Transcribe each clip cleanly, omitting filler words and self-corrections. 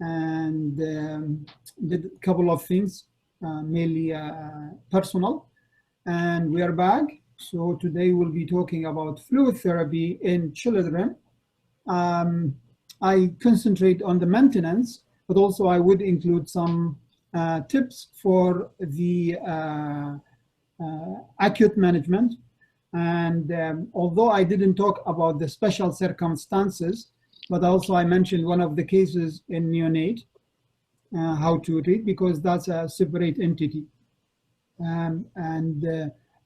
and did a couple of things, mainly personal. And we are back. So today we'll be talking about fluid therapy in children. I concentrate on the maintenance, but also I would include some tips for the acute management. And although I didn't talk about the special circumstances, but also I mentioned one of the cases in neonate, how to treat, because that's a separate entity.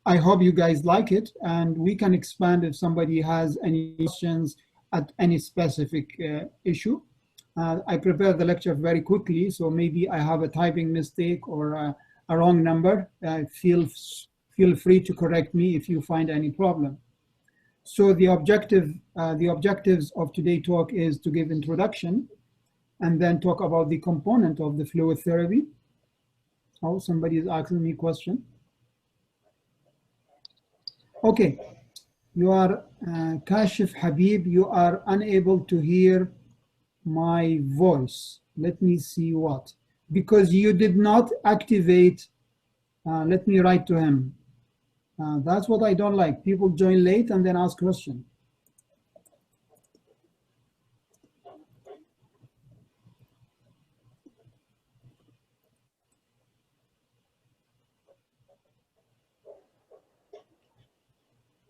I hope you guys like it, and we can expand if somebody has any questions at any specific issue. I prepared the lecture very quickly, so maybe I have a typing mistake or a wrong number. Feel free to correct me if you find any problem. So the objectives of today's talk is to give introduction and then talk about the component of the fluid therapy. Oh, somebody is asking me a question. Okay, you are Kashif Habib, you are unable to hear my voice. Let me see what. Because you did not activate, let me write to him. That's what I don't like. People join late and then ask questions.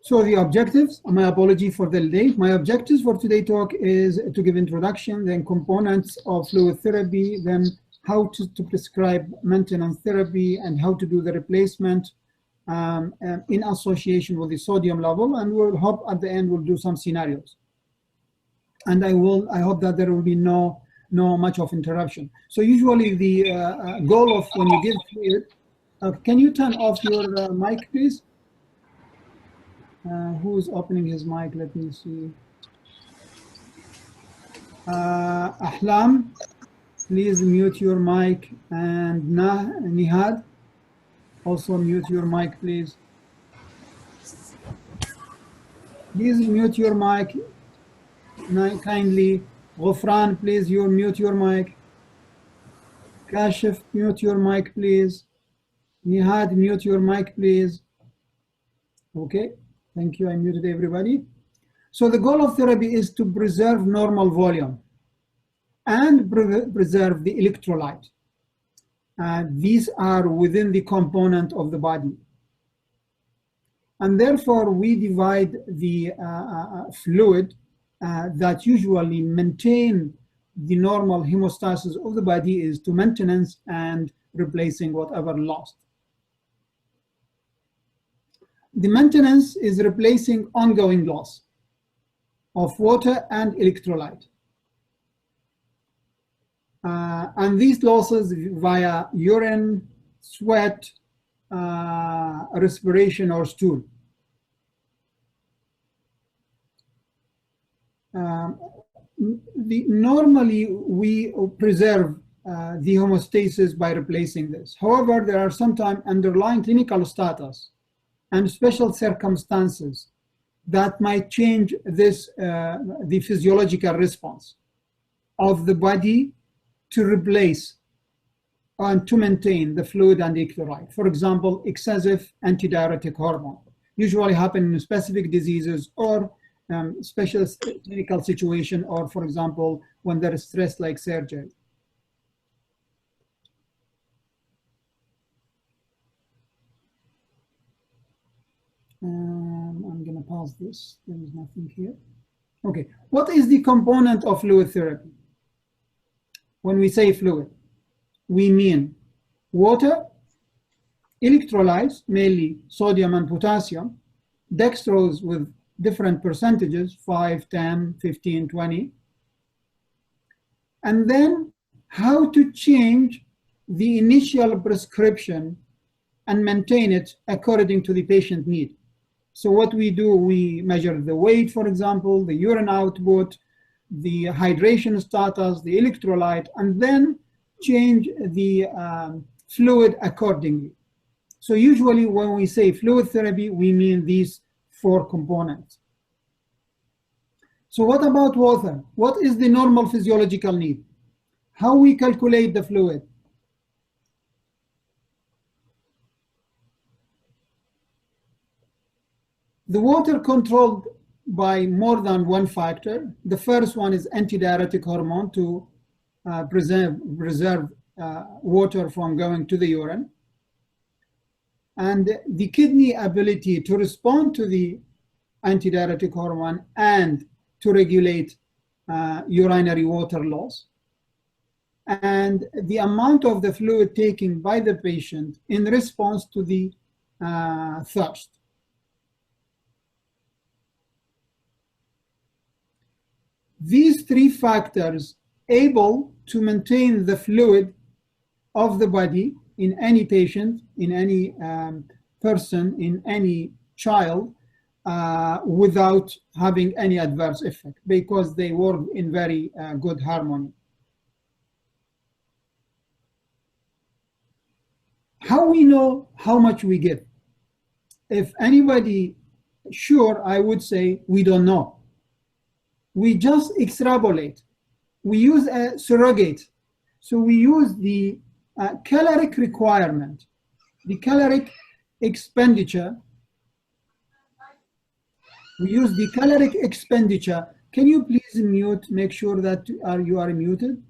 So the objectives, my apology for the late. My objectives for today's talk is to give introduction, then components of fluid therapy, then how to prescribe maintenance therapy and how to do the replacement in association with the sodium level. And we'll hope at the end we'll do some scenarios. And I hope that there will be no much of interruption. So usually the goal of when you give fluid, can you turn off your mic, please? Who's opening his mic? Let me see. Ahlam, please mute your mic, and Nihad, also mute your mic, please. Please mute your mic, kindly. Ghufran, please mute your mic. Kashif, mute your mic, please. Nihad, mute your mic, please. Okay. Thank you, I muted everybody. So the goal of therapy is to preserve normal volume and preserve the electrolyte. These are within the component of the body. And therefore, we divide the fluid that usually maintain the normal hemostasis of the body is to maintenance and replacing whatever lost. The maintenance is replacing ongoing loss of water and electrolyte. And these losses via urine, sweat, respiration, or stool. Normally, we preserve the homeostasis by replacing this. However, there are sometimes underlying clinical status and special circumstances that might change this, the physiological response of the body to replace and to maintain the fluid and electrolyte. For example, excessive antidiuretic hormone usually happen in specific diseases or special clinical situation, or for example, when there is stress like surgery. I'm going to pause this. There is nothing here. Okay, what is the component of fluid therapy? When we say fluid, we mean water, electrolytes, mainly sodium and potassium, dextrose with different percentages, 5, 10, 15, 20, and then how to change the initial prescription and maintain it according to the patient need. So what we do, we measure the weight, for example, the urine output, the hydration status, the electrolyte, and then change the fluid accordingly. So usually when we say fluid therapy, we mean these 4 components. So what about water? What is the normal physiological need? How we calculate the fluid? The water controlled by more than one factor. The first one is antidiuretic hormone to preserve water from going to the urine. And the kidney ability to respond to the antidiuretic hormone and to regulate urinary water loss. And the amount of the fluid taken by the patient in response to the thirst. These three factors able to maintain the fluid of the body in any patient, in any person, in any child, without having any adverse effect, because they work in very good harmony. How we know how much we give? If anybody sure, I would say we don't know. We just extrapolate. We use a surrogate. So we use the caloric requirement, the caloric expenditure. We use the caloric expenditure. Can you please mute, make sure that you are muted?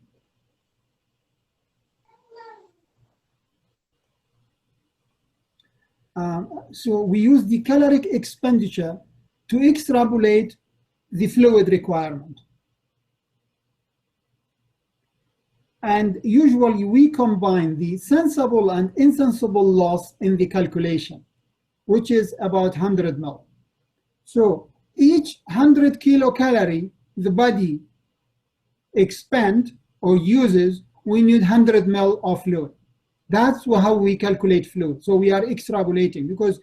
So we use the caloric expenditure to extrapolate the fluid requirement. And usually we combine the sensible and insensible loss in the calculation, which is about 100 ml. So each 100 kilocalorie the body expend or uses, we need 100 ml of fluid. That's how we calculate fluid. So we are extrapolating because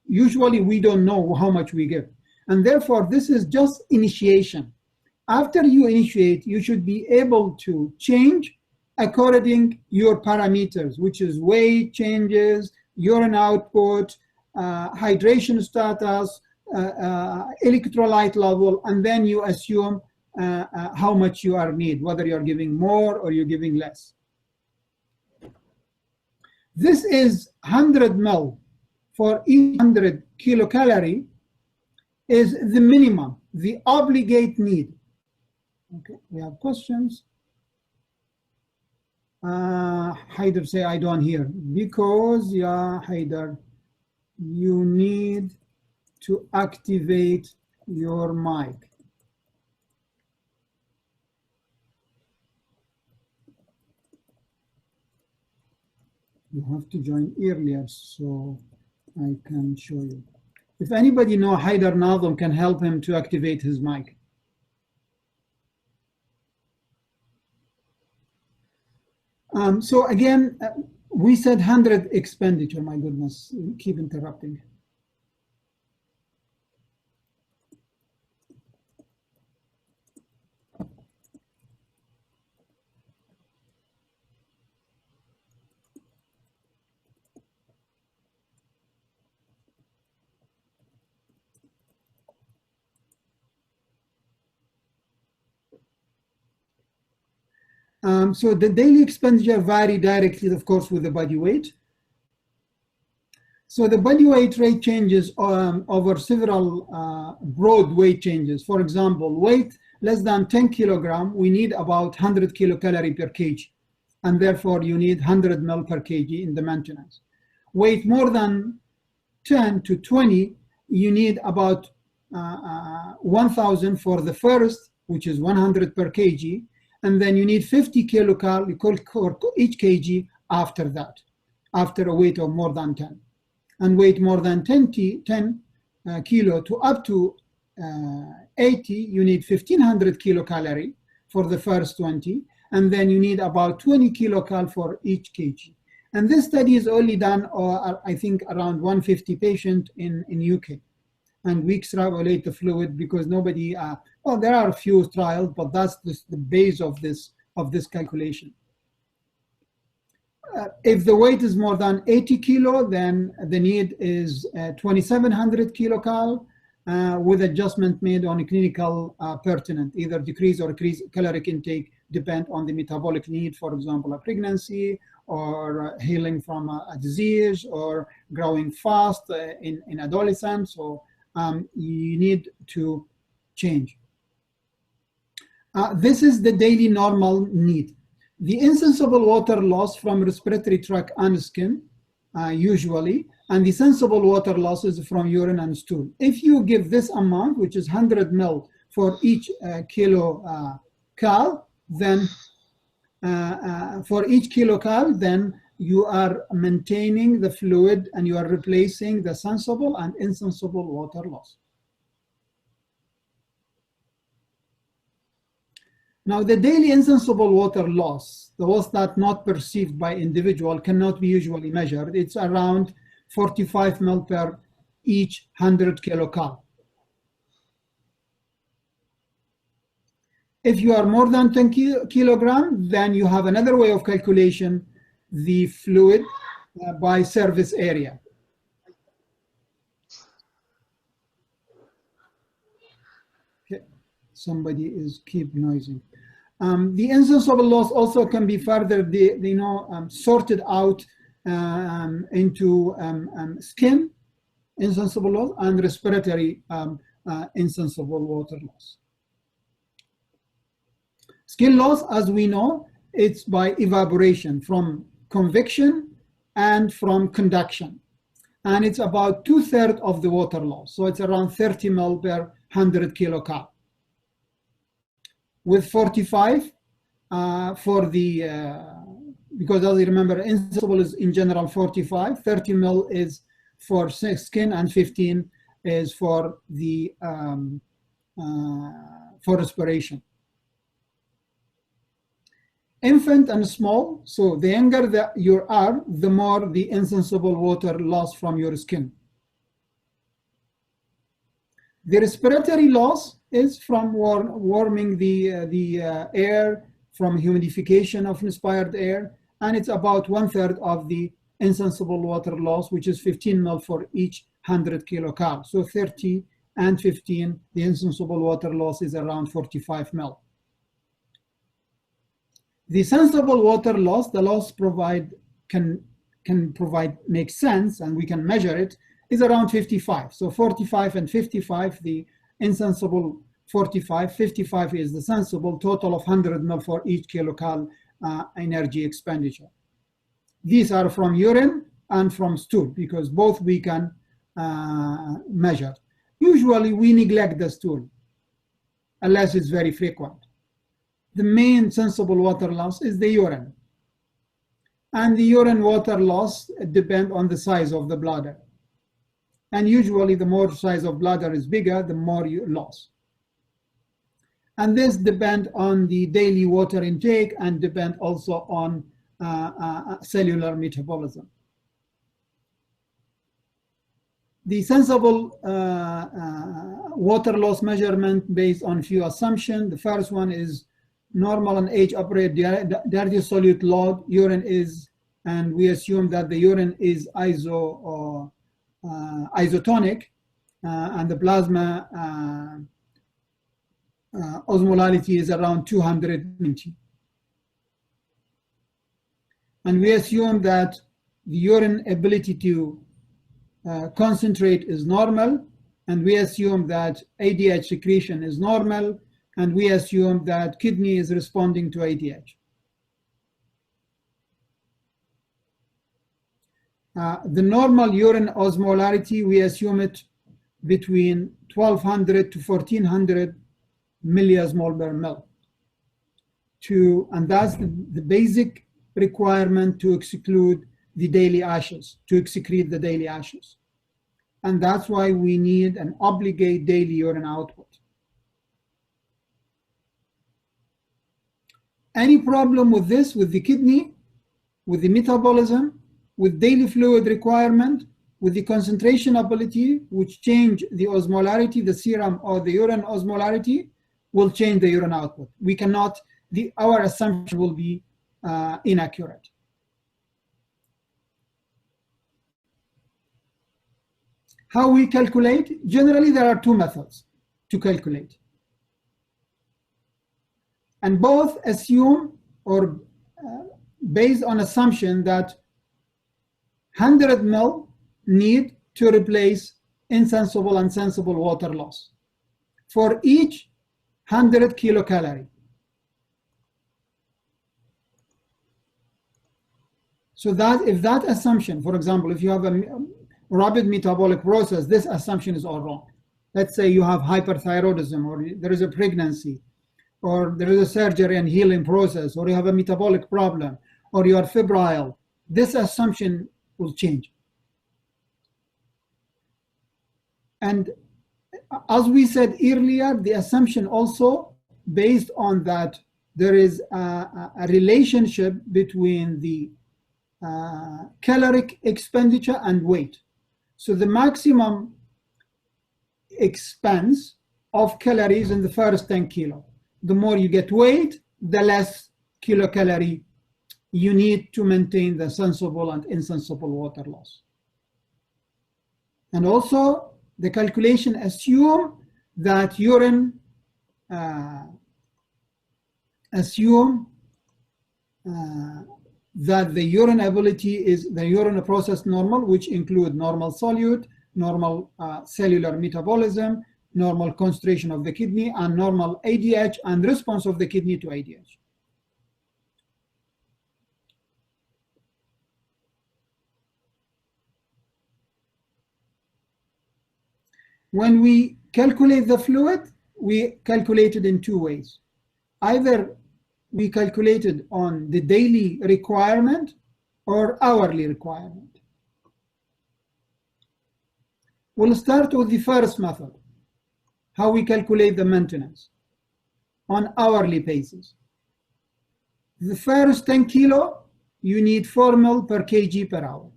usually we don't know how much we give. And therefore, this is just initiation. After you initiate, you should be able to change according your parameters, which is weight changes, urine output, hydration status, electrolyte level, and then you assume how much you are need, whether you're giving more or you're giving less. This is 100 ml for each 100 kilocalorie is the minimum, the obligate need. Okay, we have questions. Haider say, I don't hear. Because, yeah, Haider, you need to activate your mic. You have to join earlier so I can show you. If anybody know Haider Nazem can help him to activate his mic. So again, we said 100 expenditure, my goodness, keep interrupting. So the daily expenditure vary directly, of course, with the body weight. So the body weight rate changes over several broad weight changes. For example, weight less than 10 kilogram, we need about 100 kilocalorie per kg. And therefore, you need 100 ml per kg in the maintenance. Weight more than 10 to 20, you need about 1,000 for the first, which is 100 per kg. And then you need 50 kilocalorie each kg after that, after a weight of more than 10. And weight more than 10 kilo to up to 80, you need 1,500 kilocalorie for the first 20. And then you need about 20 kilocal for each kg. And this study is only done, I think, around 150 patients in UK. And we extrapolate the fluid because nobody, well, there are a few trials, but that's the base of this calculation. If the weight is more than 80 kilo, then the need is 2,700 kilocal with adjustment made on a clinical pertinent, either decrease or increase caloric intake depend on the metabolic need, for example, a pregnancy, or healing from a disease, or growing fast in adolescence. So you need to change. This is the daily normal need. The insensible water loss from respiratory tract and skin, usually, and the sensible water loss is from urine and stool. If you give this amount, which is 100 ml for each kilocal, then for each kilocal, then you are maintaining the fluid and you are replacing the sensible and insensible water loss. Now, the daily insensible water loss, the loss that not perceived by individual, cannot be usually measured. It's around 45 ml per each 100 kilocal. If you are more than 10 kilograms, then you have another way of calculation the fluid by surface area. Okay. Somebody is keep noising. The insensible loss also can be further sorted out into skin insensible loss and respiratory insensible water loss. Skin loss, as we know, it's by evaporation from convection and from conduction. And it's about 2/3 of the water loss. So it's around 30 ml per 100 kilocal. With 45 for the, because as you remember, insensible is in general 45, 30 ml is for skin and 15 is for the, for respiration. Infant and small, so the younger that you are, the more the insensible water loss from your skin. The respiratory loss is from warming the air, from humidification of inspired air, and it's about 1/3 of the insensible water loss, which is 15 ml for each 100 kilocal. So 30 and 15, the insensible water loss is around 45 ml. The sensible water loss, the loss makes sense, and we can measure it, is around 55. So 45 and 55, the insensible 45, 55 is the sensible, total of 100 ml for each kilocal energy expenditure. These are from urine and from stool, because both we can measure. Usually we neglect the stool, unless it's very frequent. The main sensible water loss is the urine. And the urine water loss depends on the size of the bladder. And usually the more size of bladder is bigger, the more you loss. And this depends on the daily water intake and depends also on cellular metabolism. The sensible water loss measurement based on few assumptions. The first one is normal and age-appropriate dirty solute load. Urine is, and we assume that the urine is isotonic, and the plasma osmolality is around 290. And we assume that the urine ability to concentrate is normal, and we assume that ADH secretion is normal, and we assume that kidney is responding to ADH. The normal urine osmolarity, we assume it between 1200 to 1400 milliosmol per ml. And that's the basic requirement to exclude the daily ashes, to excrete the daily ashes. And that's why we need an obligate daily urine output. Any problem with this, with the kidney, with the metabolism, with daily fluid requirement, with the concentration ability, which change the osmolarity, the serum or the urine osmolarity, will change the urine output. We cannot, our assumption will be inaccurate. How we calculate? Generally, there are two methods to calculate. And both assume or based on assumption that 100 ml need to replace insensible and sensible water loss for each 100 kilocalorie. So that if that assumption, for example, if you have a rapid metabolic process, this assumption is all wrong. Let's say you have hyperthyroidism, or there is a pregnancy, or there is a surgery and healing process, or you have a metabolic problem, or you are febrile. This assumption will change. And as we said earlier, the assumption also based on that there is a relationship between the caloric expenditure and weight. So the maximum expense of calories in the first 10 kilo. The more you get weight, the less kilocalorie you need to maintain the sensible and insensible water loss. And also, the calculation assume that urine that the urine ability is the urine process normal, which include normal solute, normal cellular metabolism, normal concentration of the kidney, and normal ADH and response of the kidney to ADH. When we calculate the fluid, we calculate it in two ways. Either we calculated on the daily requirement or hourly requirement. We'll start with the first method, how we calculate the maintenance on hourly basis. The first 10 kilo, you need 4 ml per kg per hour.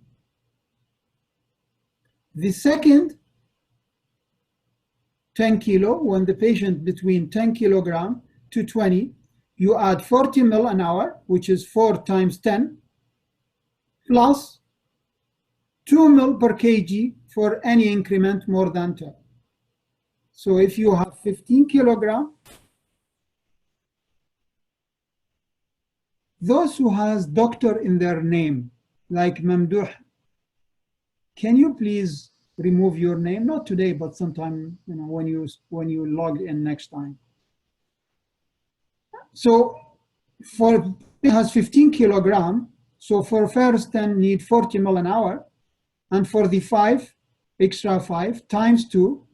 The second 10 kilo, when the patient between 10 kilogram to 20, you add 40 ml an hour, which is 4 times 10, plus 2 ml per kg for any increment more than 10. So if you have 15 kilogram, those who has doctor in their name, like Mamdouh, can you please remove your name? Not today, but sometime, when you log in next time. So for it has 15 kilogram, so for first 10 need 40 ml an hour, and for the extra 5 times 2,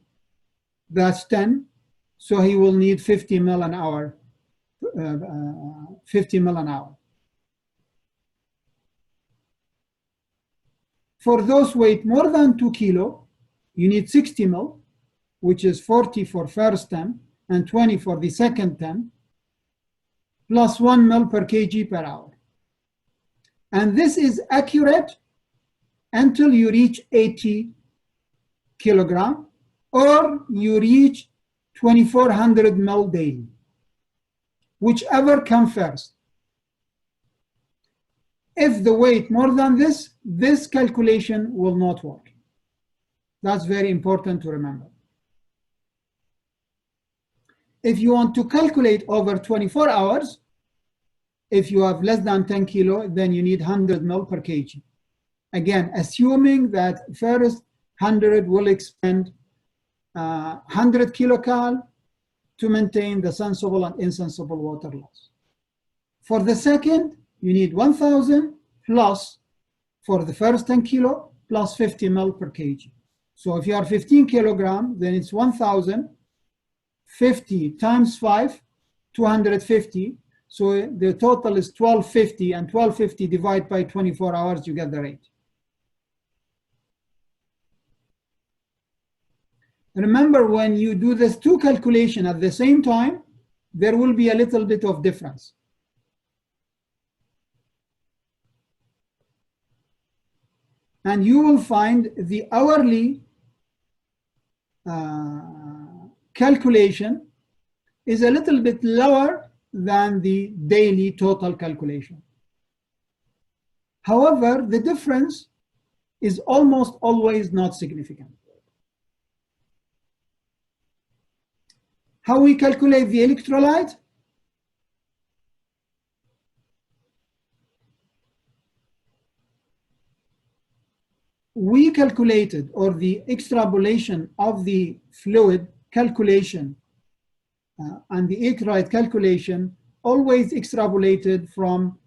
that's 10, so he will need 50 ml an hour, 50 ml an hour. For those weight more than 2 kilo, you need 60 ml, which is 40 for first 10 and 20 for the second 10, plus 1 ml per kg per hour. And this is accurate until you reach 80 kilogram or you reach 2400 ml daily, whichever comes first. If the weight more than this, this calculation will not work. That's very important to remember. If you want to calculate over 24 hours, if you have less than 10 kilo, then you need 100 ml per kg. Again, assuming that first 100 will expend 100 kilocal to maintain the sensible and insensible water loss. For the second, you need 1000 plus for the first 10 kilo plus 50 ml per kg. So if you are 15 kilogram, then it's 1000, 50 times 5, 250. So the total is 1250, and 1250 divided by 24 hours, you get the rate. Remember, when you do this two calculation at the same time, there will be a little bit of difference. And you will find the hourly calculation is a little bit lower than the daily total calculation. However, the difference is almost always not significant. How we calculate the electrolyte? recalculated, or the extrapolation of the fluid calculation and the electrolyte calculation, always extrapolated from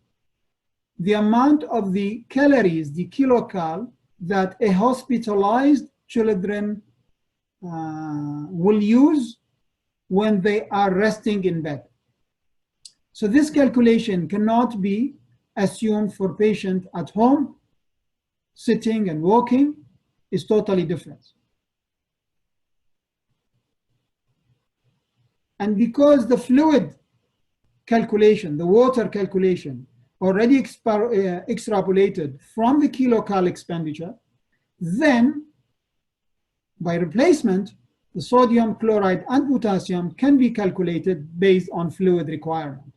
the amount of the calories, the kilocal, that a hospitalized children will use when they are resting in bed. So this calculation cannot be assumed for patient at home. Sitting and walking is totally different. And because the fluid calculation, the water calculation, already extrapolated from the kilocal expenditure, then by replacement, the sodium, chloride, and potassium can be calculated based on fluid requirement.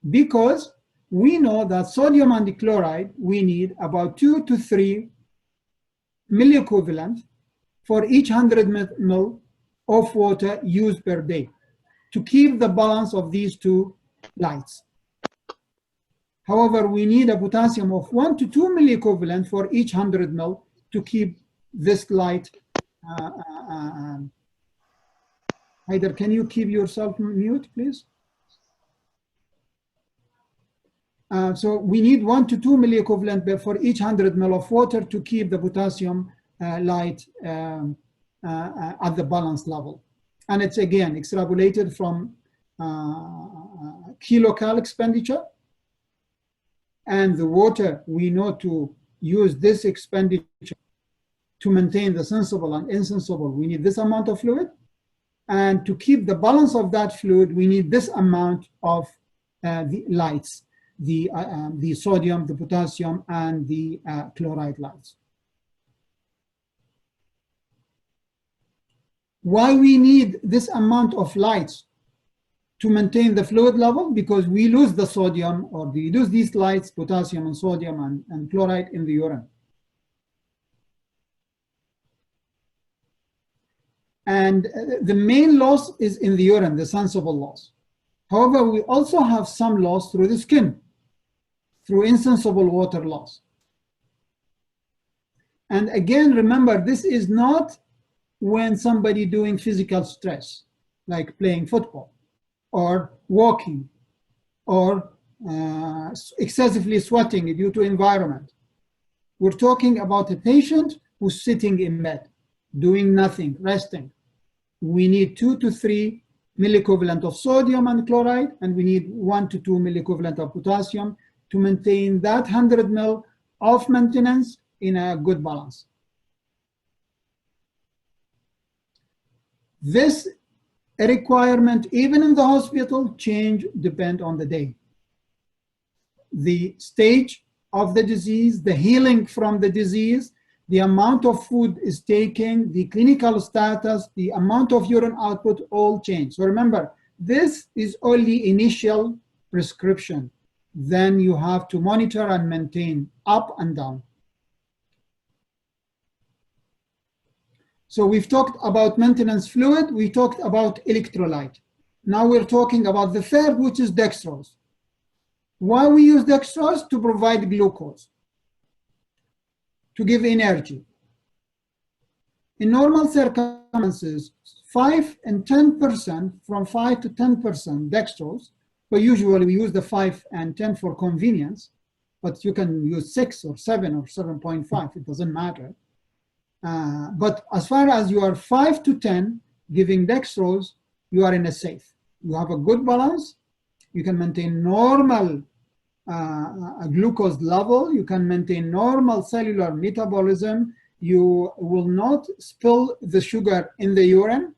Because we know that sodium and the chloride, we need about 2 to 3 milliequivalent for each 100 ml of water used per day to keep the balance of these two lights. However, we need a potassium of 1 to 2 milliequivalent for each 100 ml to keep this light. Haider, can you keep yourself mute, please? So we need 1 to 2 milliequivalent for each 100 ml of water to keep the potassium light at the balance level. And it's again extrapolated from kilocal expenditure. And the water, we know to use this expenditure to maintain the sensible and insensible, we need this amount of fluid. And to keep the balance of that fluid, we need this amount of the lights, the sodium, the potassium, and the chloride lights. Why we need this amount of lights to maintain the fluid level? Because we lose the sodium, or we lose these lights, potassium and sodium and chloride, in the urine. And the main loss is in the urine, the sensible loss. However, we also have some loss through the skin, through insensible water loss. And again, remember, this is not when somebody doing physical stress, like playing football or walking or excessively sweating due to environment. We're talking about a patient who's sitting in bed, doing nothing, resting. We need 2 to 3 milliequivalent of sodium and chloride, and we need 1 to 2 milliequivalent of potassium to maintain that 100 ml of maintenance in a good balance. This requirement, even in the hospital, change depend on the day. The stage of the disease, the healing from the disease, the amount of food is taken, the clinical status, the amount of urine output, all change. So remember, this is only initial prescription. Then you have to monitor and maintain up and down. So we've talked about maintenance fluid, we talked about electrolyte. Now we're talking about the third, which is dextrose. Why we use dextrose? To provide glucose, to give energy. In normal circumstances, 5 and 10%, from 5 to 10% dextrose, but usually we use the 5 and 10 for convenience, but you can use 6 or 7 or 7.5, it doesn't matter. But as far as you are 5 to 10 giving dextrose, you are in a safe. You have a good balance. You can maintain normal glucose level. You can maintain normal cellular metabolism. You will not spill the sugar in the urine,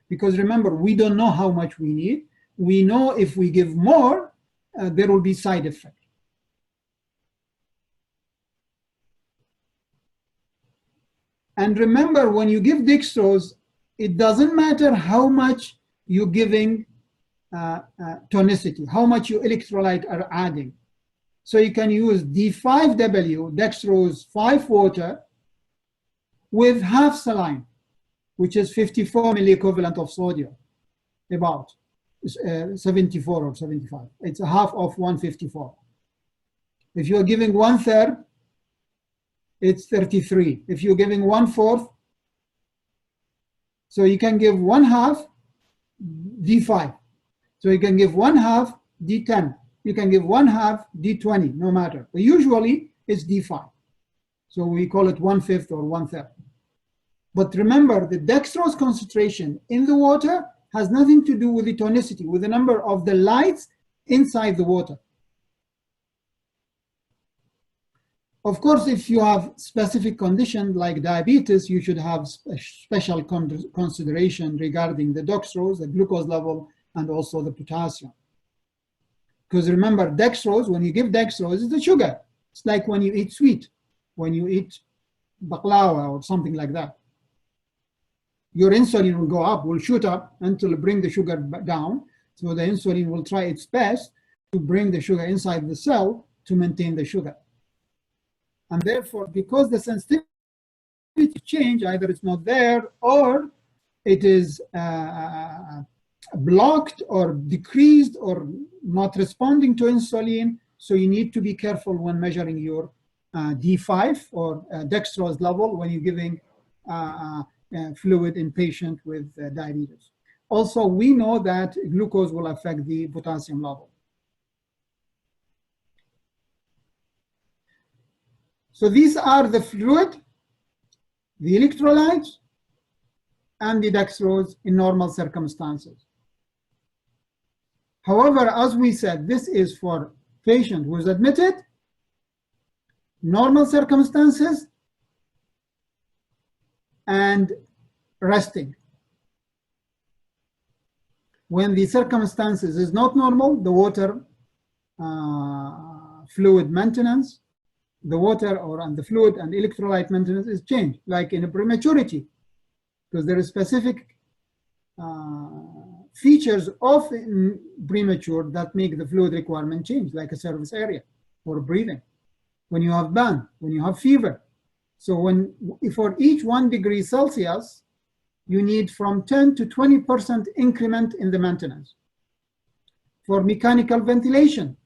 because remember, we don't know how much we need. We know if we give more, there will be side effects. And remember, when you give dextrose, it doesn't matter how much you're giving tonicity, how much your electrolyte are adding. So you can use D5W, dextrose 5 water, with half saline, which is 54 milliequivalent of sodium, about 74 or 75. It's a half of 154. If you're giving 1/3, it's 33. If you're giving 1/4, so you can give 1/2 D5. So you can give 1/2 D10. You can give 1/2 D20, no matter. But usually it's D5. So we call it 1/5 or 1/3. But remember, the dextrose concentration in the water has nothing to do with the tonicity, with the number of the lights inside the water. Of course, if you have specific conditions like diabetes, you should have special consideration regarding the dextrose, the glucose level, and also the potassium. Because remember, dextrose, when you give dextrose, it's a sugar. It's like when you eat sweet, when you eat baklava or something like that. Your insulin will go up, will shoot up until it bring the sugar down. So the insulin will try its best to bring the sugar inside the cell to maintain the sugar. And therefore, because the sensitivity change, either it's not there or it is blocked or decreased or not responding to insulin. So you need to be careful when measuring your D5 or dextrose level when you're giving fluid in patient with diabetes. Also, we know that glucose will affect the potassium level. So these are the fluid, the electrolytes, and the dextrose in normal circumstances. However, as we said, this is for patient who is admitted, normal circumstances, and resting. When the circumstances is not normal, the water fluid maintenance, the water and the fluid and electrolyte maintenance is changed, like in a prematurity, because there is specific features of premature that make the fluid requirement change, like a surface area or breathing. When you have burn, when you have fever. So for each 1 degree Celsius, you need from 10 to 20% increment in the maintenance. For mechanical ventilation,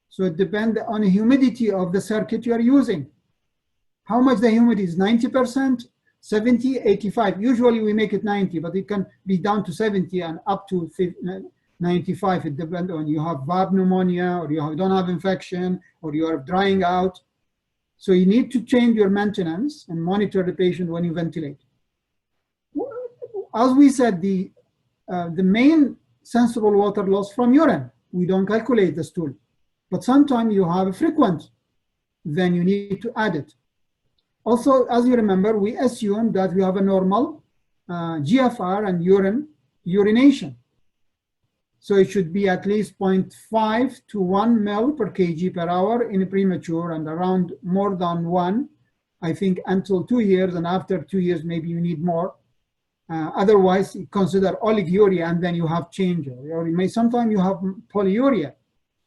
so it depends on the humidity of the circuit you are using. How much the humidity is, 90%, 70, 85. Usually we make it 90, but it can be down to 70 and up to 95. It depends on you have valve pneumonia or you don't have infection or you are drying out. So you need to change your maintenance and monitor the patient when you ventilate. As we said, the main sensible water loss from urine. We don't calculate the stool. But sometimes you have a frequent, then you need to add it. Also, as you remember, we assume that we have a normal GFR and urination. So it should be at least 0.5 to 1 ml per kg per hour in a premature and around more than 1, I think, until 2 years, and after 2 years, maybe you need more. Otherwise, consider oliguria and then you have change. Or sometimes you have polyuria.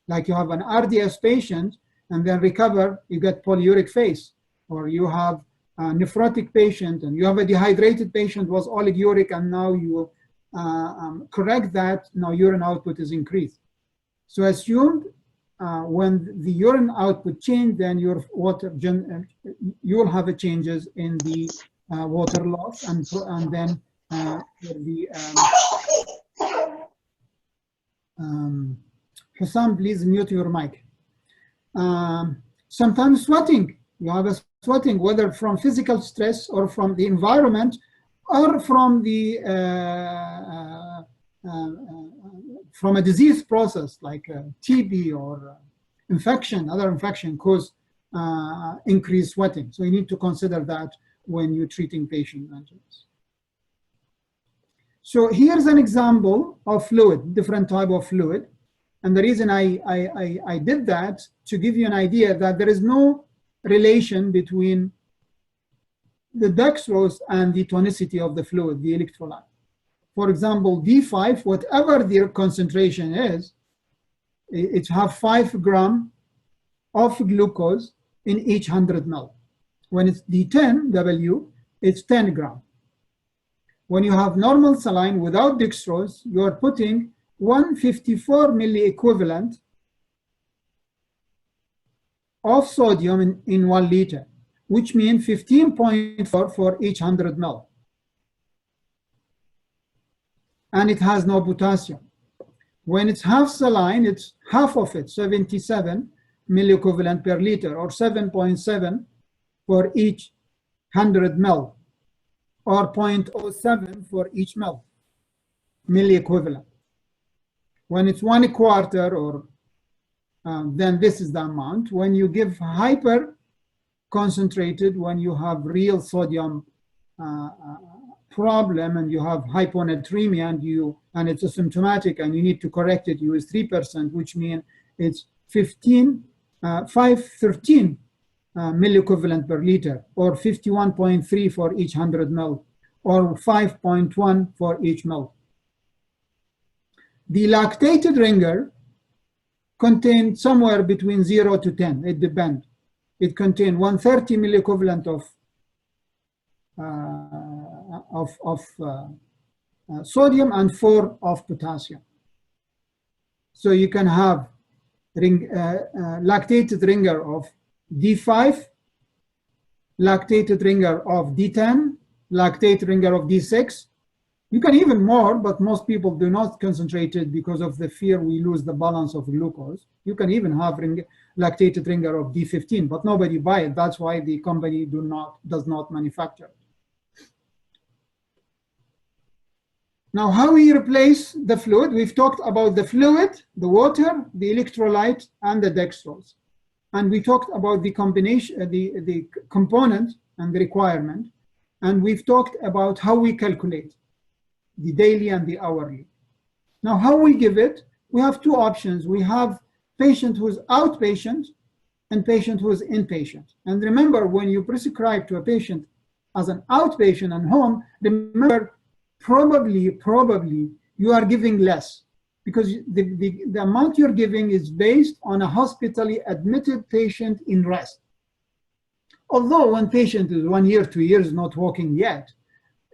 Like you have an RDS patient and then recover, you get polyuric phase, or you have a nephrotic patient and you have a dehydrated patient was oliguria and now you correct that, now urine output is increased. So assumed when the urine output change, then your water, you will have a changes in the water loss and then Hussam, please mute your mic. Sometimes sweating, you have a sweating, whether from physical stress or from the environment or from the from a disease process like TB or infection, other infection cause increased sweating. So you need to consider that when you're treating patient maintenance. So here's an example of fluid, different type of fluid. And the reason I did that to give you an idea that there is no relation between the dextrose and the tonicity of the fluid, the electrolyte. For example, D5, whatever the concentration is, it have 5 grams of glucose in each 100 ml. When it's D10, W, it's 10 grams. When you have normal saline without dextrose, you are putting 154 milli equivalent of sodium in 1 liter. which means 15.4 for each 100 ml. And it has no potassium. When it's half saline, it's half of it, 77 milliequivalent per liter, or 7.7 for each 100 ml, or 0.07 for each ml, milliequivalent. When it's 1/4, or then this is the amount. When you give hyper concentrated, when you have real sodium problem and you have hyponatremia and it's asymptomatic and you need to correct it, use 3%, which means it's 13 milliequivalent per liter, or 51.3 for each 100 ml, or 5.1 for each ml. The lactated ringer contains somewhere between 0 to 10, it depends. It contains 130 milliequivalent of sodium and 4 of potassium. So you can have lactated ringer of D5, lactated ringer of D10, lactated ringer of D6. You can even more, but most people do not concentrate it because of the fear we lose the balance of glucose. You can even have lactated ringer of D15, but nobody buy it. That's why the company does not manufacture it. Now, how we replace the fluid? We've talked about the fluid, the water, the electrolyte, and the dextrose. And we talked about the combination, the component and the requirement. And we've talked about how we calculate the daily and the hourly. Now, how we give it? We have two options. We have patient who's outpatient and patient who's inpatient. And remember, when you prescribe to a patient as an outpatient and home, remember, probably you are giving less, because the amount you're giving is based on a hospitally admitted patient in rest. Although one patient is 1 year, 2 years not walking yet,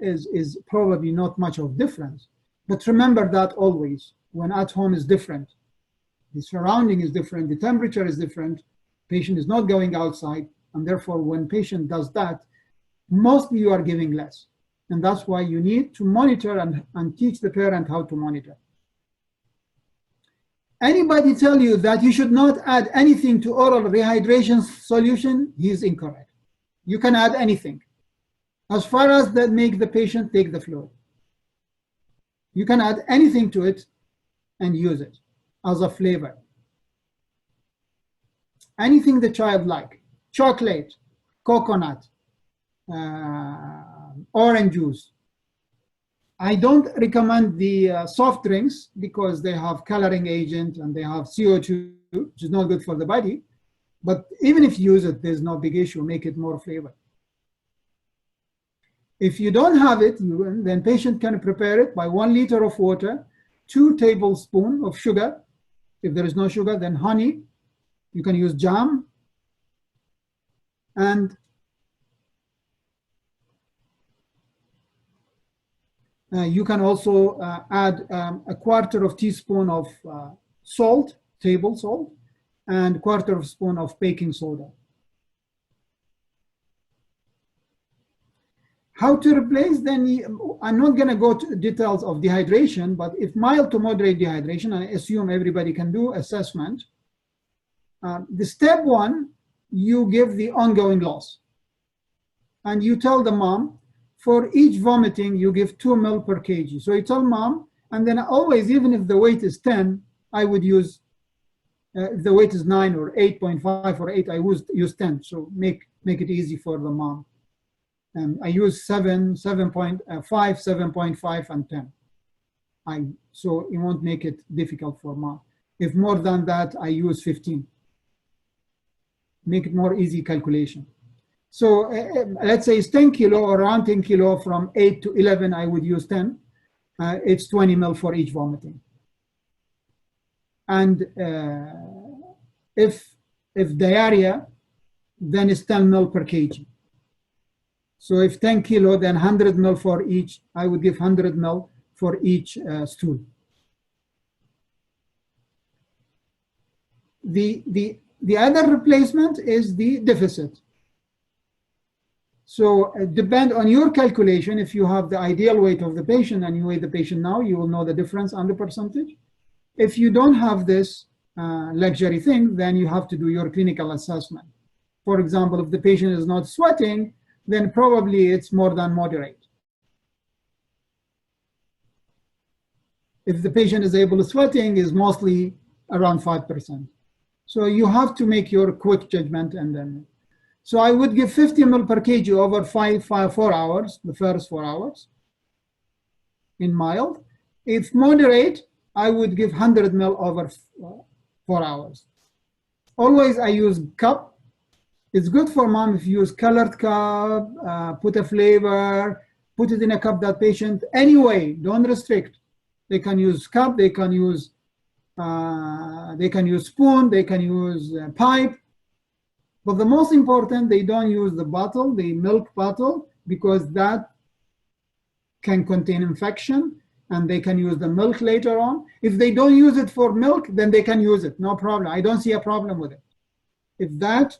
is probably not much of difference. But remember that always, when at home is different, the surrounding is different, the temperature is different, patient is not going outside, and therefore when patient does that, mostly you are giving less. And that's why you need to monitor and teach the parent how to monitor. Anybody tell you that you should not add anything to oral rehydration solution, he is incorrect. You can add anything, as far as that make the patient take the fluid. You can add anything to it and use it as a flavor. Anything the child like, chocolate, coconut, orange juice. I don't recommend the soft drinks because they have coloring agent and they have CO2, which is not good for the body. But even if you use it, there's no big issue, make it more flavor. If you don't have it, then patient can prepare it by 1 liter of water, 2 tablespoons of sugar. If there is no sugar, then honey. You can use jam. And you can also add a 1/4 teaspoon of salt, table salt, and 1/4 spoon of baking soda. How to replace? Then I'm not going to go to details of dehydration, but if mild to moderate dehydration, I assume everybody can do assessment. The step 1, you give the ongoing loss. And you tell the mom, for each vomiting, you give 2 ml per kg. So you tell mom, and then always, even if the weight is 10, I would use, if the weight is 9 or 8.5 or 8, I would use 10. So make it easy for the mom. I use 7, 7.5, 7.5, and 10. So it won't make it difficult for mom. If more than that, I use 15. Make it more easy calculation. So let's say it's 10 kilo or around 10 kilo from 8 to 11, I would use 10. It's 20 ml for each vomiting. And if diarrhea, then it's 10 ml per kg. So if 10 kilo, then 100 ml for each, I would give 100 ml for each stool. The other replacement is the deficit. So depend on your calculation. If you have the ideal weight of the patient and you weigh the patient now, you will know the difference on the percentage. If you don't have this luxury thing, then you have to do your clinical assessment. For example, if the patient is not sweating, then probably it's more than moderate. If the patient is able to sweating, is mostly around 5%. So you have to make your quick judgment. And then, so I would give 50 ml per kg over 4 hours, the first 4 hours in mild. If moderate, I would give 100 ml over 4 hours. Always I use cup. It's good for mom if you use colored cup, put a flavor, put it in a cup that patient, anyway, don't restrict. They can use cup, they can use spoon, they can use pipe. But the most important, they don't use the bottle, the milk bottle, because that can contain infection and they can use the milk later on. If they don't use it for milk, then they can use it, no problem. I don't see a problem with it. If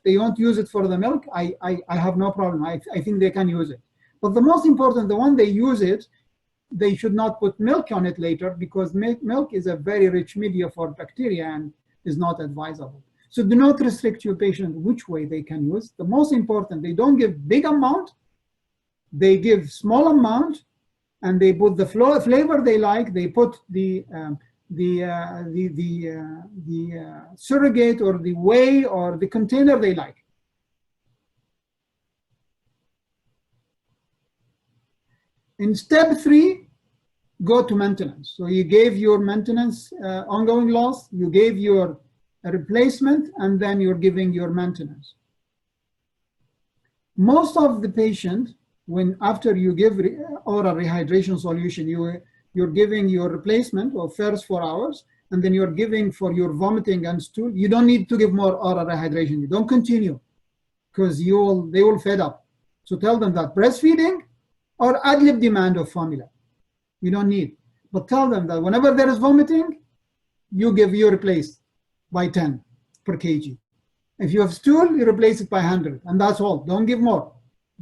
they don't use it for the milk, I have no problem. I think they can use it. But the most important, the one they use it, they should not put milk on it later, because milk is a very rich media for bacteria and is not advisable. So do not restrict your patient which way they can use. The most important, they don't give big amount, they give small amount, and they put the flavor they like. They put the surrogate or the whey or the container they like. In step 3, go to maintenance. So you gave your maintenance ongoing loss, you gave your replacement, and then you're giving your maintenance. Most of the patient, when after you give oral rehydration solution, you're giving your replacement of first 4 hours, and then you're giving for your vomiting and stool. You don't need to give more oral rehydration. You don't continue, because they will fed up. So tell them that breastfeeding or ad lib demand of formula. You don't need. But tell them that whenever there is vomiting, you replace by 10 per kg. If you have stool, you replace it by 100, and that's all. Don't give more,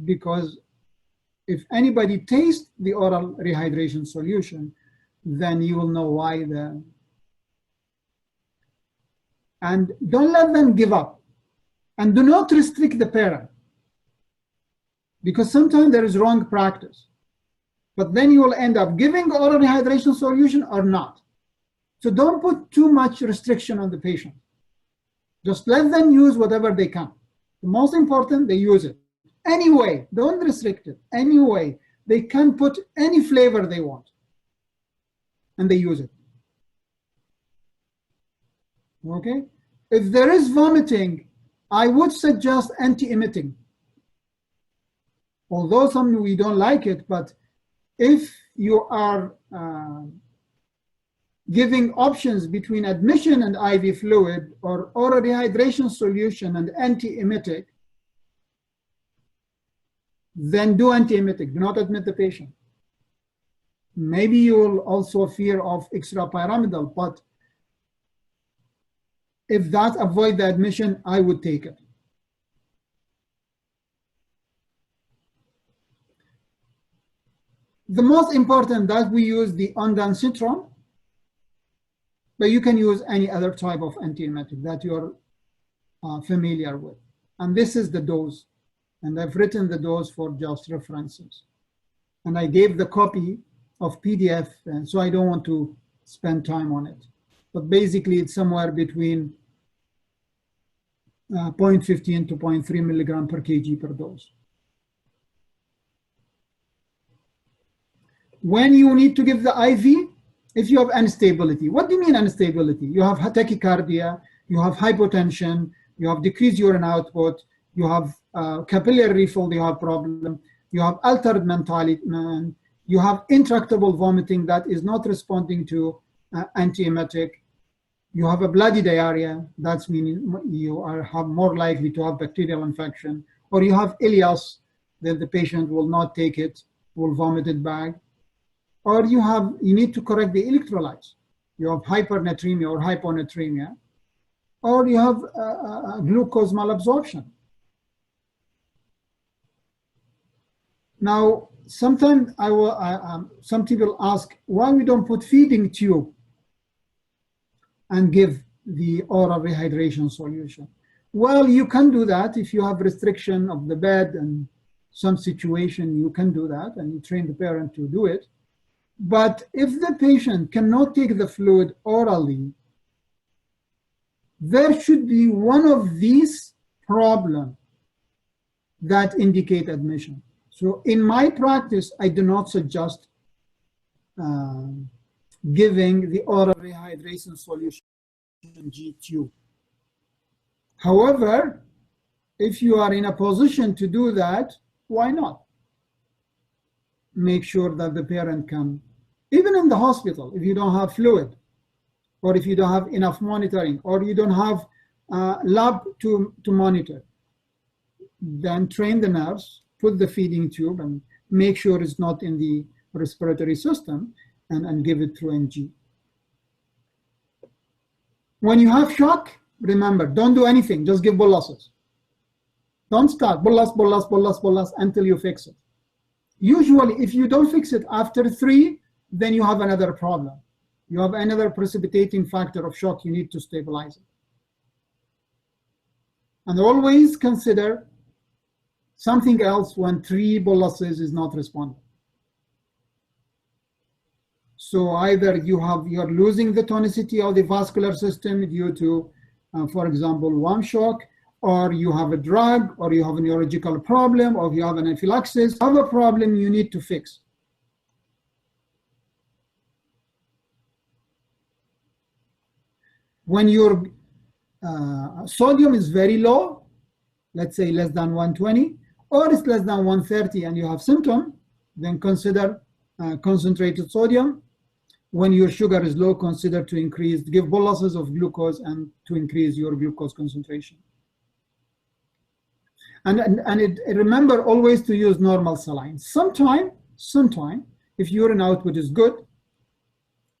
because if anybody tastes the oral rehydration solution, then you will know why. And don't let them give up. And do not restrict the parent, because sometimes there is wrong practice. But then you will end up giving oral rehydration solution or not. So don't put too much restriction on the patient. Just let them use whatever they can. The most important, they use it. Anyway, don't restrict it. Anyway, they can put any flavor they want, and they use it. Okay? If there is vomiting, I would suggest anti-emetic. Although some we don't like it, but if you are giving options between admission and IV fluid, or oral rehydration solution and anti-emetic, then do anti-emetic. Do not admit the patient. Maybe you will also fear of extrapyramidal, but if that avoid the admission, I would take it. The most important that we use the ondansetron, but you can use any other type of antiemetic that you're familiar with. And this is the dose. And I've written the dose for just references. And I gave the copy of PDF, and so I don't want to spend time on it. But basically, it's somewhere between 0.15 to 0.3 milligram per kg per dose. When you need to give the IV, if you have instability. What do you mean instability? You have tachycardia, you have hypotension, you have decreased urine output, you have capillary refill, you have problem, you have altered mentality, you have intractable vomiting that is not responding to antiemetic, you have a bloody diarrhea, that's meaning you have more likely to have bacterial infection, or you have ileus, then the patient will not take it, will vomit it back. Or you need to correct the electrolytes. You have hypernatremia or hyponatremia, or you have glucose malabsorption. Now, sometimes some people ask why we don't put feeding tube and give the oral rehydration solution. Well, you can do that if you have restriction of the bed and some situation, you can do that and you train the parent to do it. But if the patient cannot take the fluid orally, there should be one of these problems that indicate admission. So in my practice, I do not suggest giving the oral rehydration solution G2. However, if you are in a position to do that, why not? Make sure that the parent can, even in the hospital, if you don't have fluid, or if you don't have enough monitoring, or you don't have lab to monitor, then train the nurse, put the feeding tube, and make sure it's not in the respiratory system, and give it through NG. When you have shock, remember, don't do anything, just give boluses. Don't start bolus, bolus, bolus, bolus until you fix it. Usually, if you don't fix it after 3, then you have another problem. You have another precipitating factor of shock, you need to stabilize it. And always consider something else when 3 boluses is not responding. So either you're losing the tonicity of the vascular system due to, for example, one shock, or you have a drug, or you have a neurological problem, or you have an anaphylaxis, you have a problem you need to fix. When your sodium is very low, let's say less than 120, or it's less than 130 and you have symptom, then consider concentrated sodium. When your sugar is low, consider to increase, give boluses of glucose and to increase your glucose concentration. And remember always to use normal saline. Sometime, if urine output is good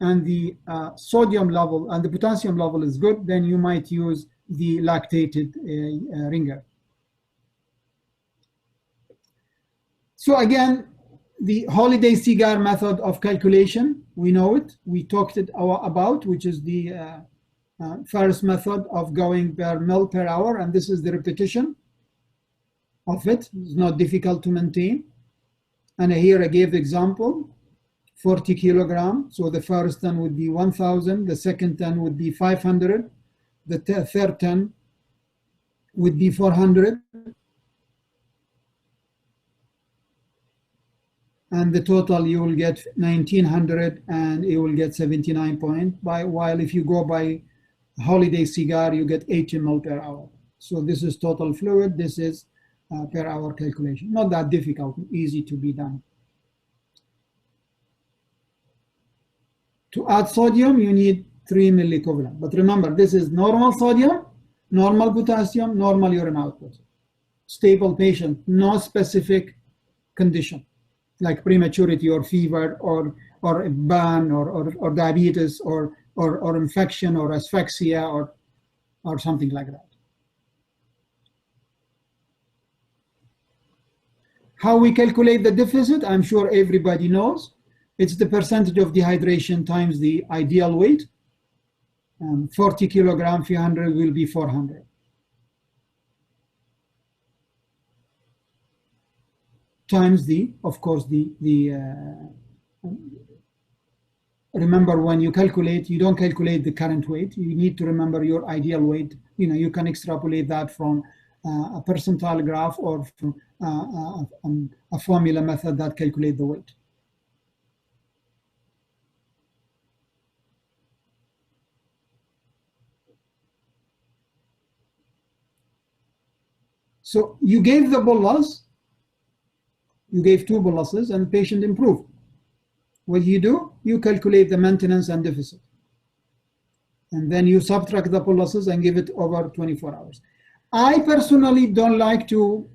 and the sodium level and the potassium level is good, then you might use the lactated ringer. So again, the Holiday-Segar method of calculation, we know it. We talked it about, which is the first method of going per ml per hour, and this is the repetition of it. It's not difficult to maintain. And here I gave the example, 40 kilogram. So the first 10 would be 1,000, the second 10 would be 500, the third 10 would be 400. And the total you will get 1900 and you will get 79 point. While if you go by Holiday-Segar, you get 80 ml per hour. So this is total fluid. This is per hour calculation. Not that difficult, easy to be done. To add sodium, you need 3 milliequivalent. But remember, this is normal sodium, normal potassium, normal urine output. Stable patient, no specific condition, like prematurity or fever or a burn or diabetes or infection or asphyxia or something like that. How we calculate the deficit, I'm sure everybody knows. It's the percentage of dehydration times the ideal weight. 40 kilogram, 300 will be 400. Times the, of course, remember when you calculate, you don't calculate the current weight. You need to remember your ideal weight. You can extrapolate that from a percentile graph or from a formula method that calculate the weight. So you gave the bolus, you gave 2 boluses and the patient improved. What do? You calculate the maintenance and deficit. And then you subtract the boluses and give it over 24 hours. I personally don't like to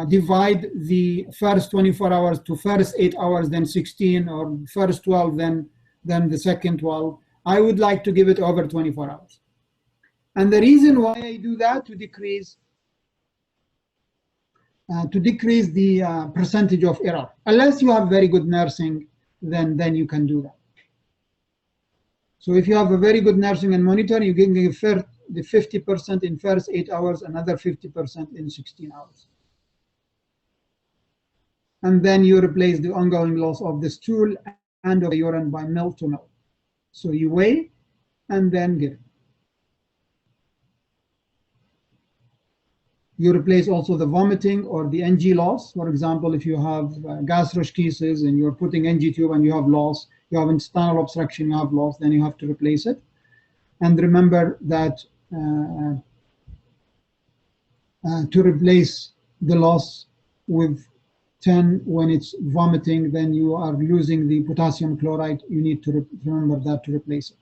divide the first 24 hours to first 8 hours, then 16, or first 12, then the second 12. I would like to give it over 24 hours. And the reason why I do that, to decrease to decrease the percentage of error. Unless you have very good nursing, then you can do that. So if you have a very good nursing and monitoring, you can give the 50% in first 8 hours, another 50% in 16 hours. And then you replace the ongoing loss of the stool and of the urine by ml to ml. So you weigh and then give. You replace also the vomiting or the NG loss. For example, if you have gastroschisis and you're putting NG tube and you have loss, you have intestinal obstruction, you have loss, then you have to replace it. And remember that to replace the loss with 10 when it's vomiting, then you are losing the potassium chloride. You need to remember that to replace it.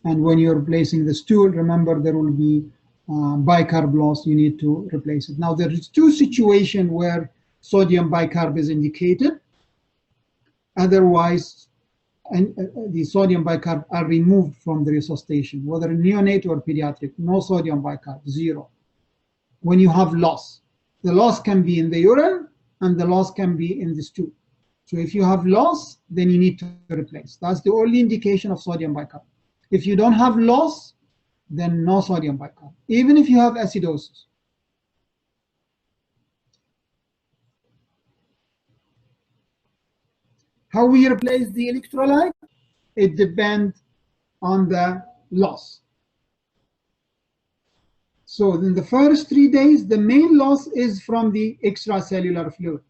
And when you're replacing the stool, remember there will be bicarb loss, you need to replace it. Now there is two situations where sodium bicarb is indicated. Otherwise, the sodium bicarb are removed from the resuscitation, whether neonate or pediatric, no sodium bicarb, zero. When you have loss, the loss can be in the urine and the loss can be in the stool. So if you have loss, then you need to replace. That's the only indication of sodium bicarb. If you don't have loss, then no sodium bicarb, even if you have acidosis. How we replace the electrolyte? It depends on the loss. So in the first 3 days, the main loss is from the extracellular fluid.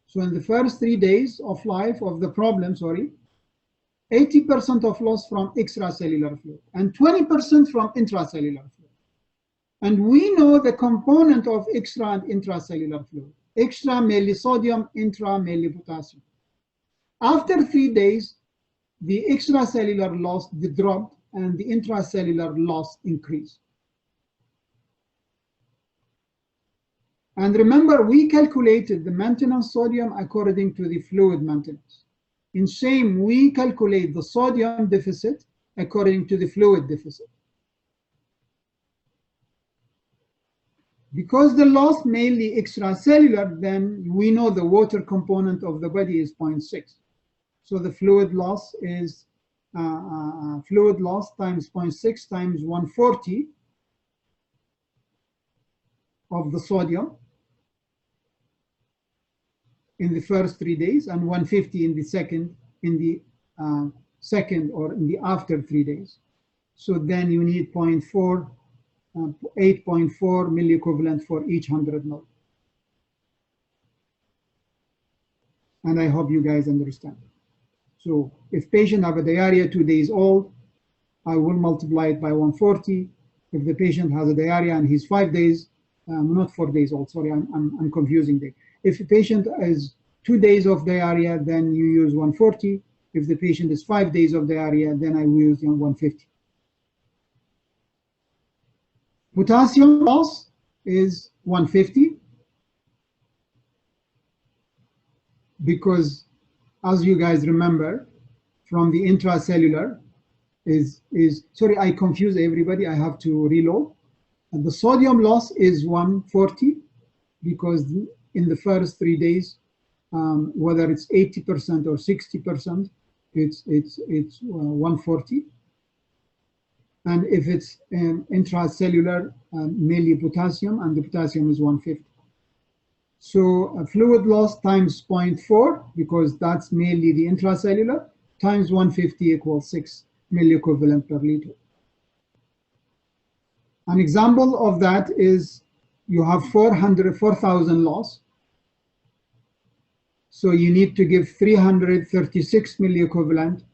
So in the first 3 days of life of the problem, 80% of loss from extracellular fluid and 20% from intracellular fluid. And we know the component of extra and intracellular fluid. Extra mainly sodium, intra mainly potassium. After 3 days, the extracellular loss dropped and the intracellular loss increased. And remember, we calculated the maintenance sodium according to the fluid maintenance. In shame, we calculate the sodium deficit according to the fluid deficit. Because the loss mainly extracellular, then we know the water component of the body is 0.6. So the fluid loss is fluid loss times 0.6 times 140 of the sodium in the first 3 days and 150 in the second or in the after 3 days. So then you need 8.4 milliequivalent for each 100 ml. And I hope you guys understand. So if patient have a diarrhea 2 days old, I will multiply it by 140. If the patient has a diarrhea and he's 5 days, not 4 days old, sorry, I'm confusing the. If the patient is 2 days of diarrhea, then you use 140. If the patient is 5 days of diarrhea, then I will use 150. Potassium loss is 150 because, as you guys remember, from the intracellular is sorry, I confuse everybody. I have to reload. And the sodium loss is 140 because in the first 3 days, whether it's 80% or 60%, it's 140. And if it's intracellular, mainly potassium, and the potassium is 150. So fluid loss times 0.4, because that's mainly the intracellular, times 150 equals 6 milliequivalent per liter. An example of that is you have 4,000 loss. So you need to give 336 milliequivalent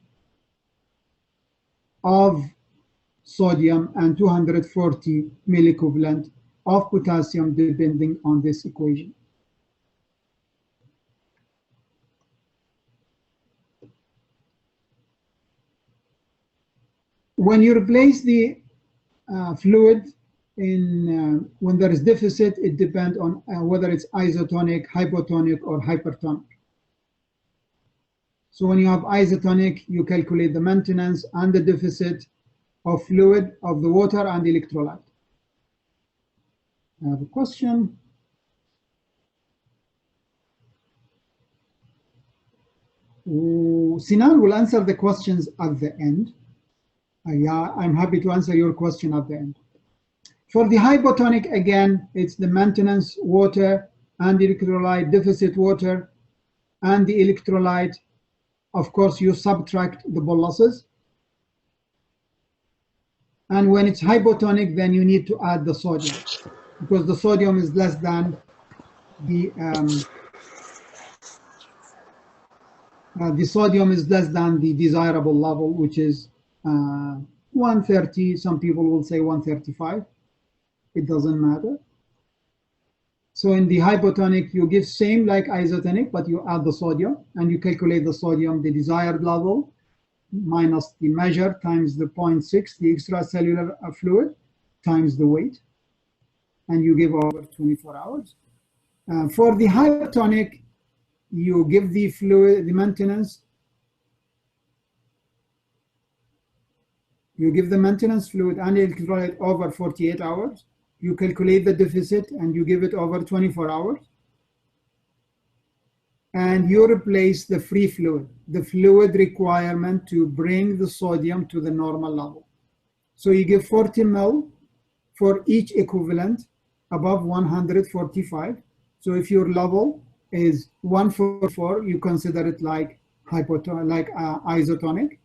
of sodium and 240 milliequivalent of potassium, depending on this equation. When you replace the fluid when there is deficit, it depends on whether it's isotonic, hypotonic, or hypertonic. So when you have isotonic, you calculate the maintenance and the deficit of fluid, of the water and the electrolyte. I have a question. Sinan will answer the questions at the end. Yeah, I'm happy to answer your question at the end. For the hypotonic, again, it's the maintenance water and the electrolyte deficit water and the electrolyte. Of course, you subtract the boluses. And when it's hypotonic, then you need to add the sodium because the sodium is less than the sodium is less than the desirable level, which is 130. Some people will say 135. It doesn't matter. So in the hypotonic, you give same like isotonic, but you add the sodium and you calculate the sodium, the desired level, minus the measure times the 0.6, the extracellular fluid, times the weight, and you give over 24 hours. For the hypertonic, you give the fluid, the maintenance, you give the maintenance fluid and electrolyte over 48 hours. You calculate the deficit and you give it over 24 hours. And you replace the free fluid, the fluid requirement to bring the sodium to the normal level. So you give 40 ml for each equivalent above 145. So if your level is 144, you consider it like isotonic.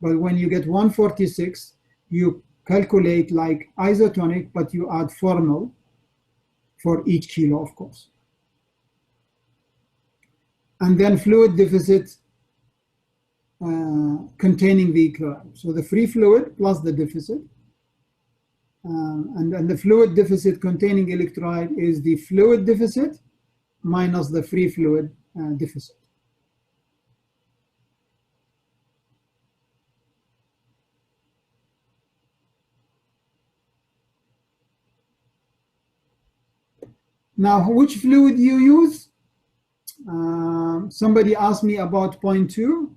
But when you get 146, you calculate like isotonic, but you add 4 ml for each kilo, of course. And then fluid deficit containing the electrolyte. So the free fluid plus the deficit. And the fluid deficit containing electrolyte is the fluid deficit minus the free fluid deficit. Now, which fluid you use? Somebody asked me about 0.2.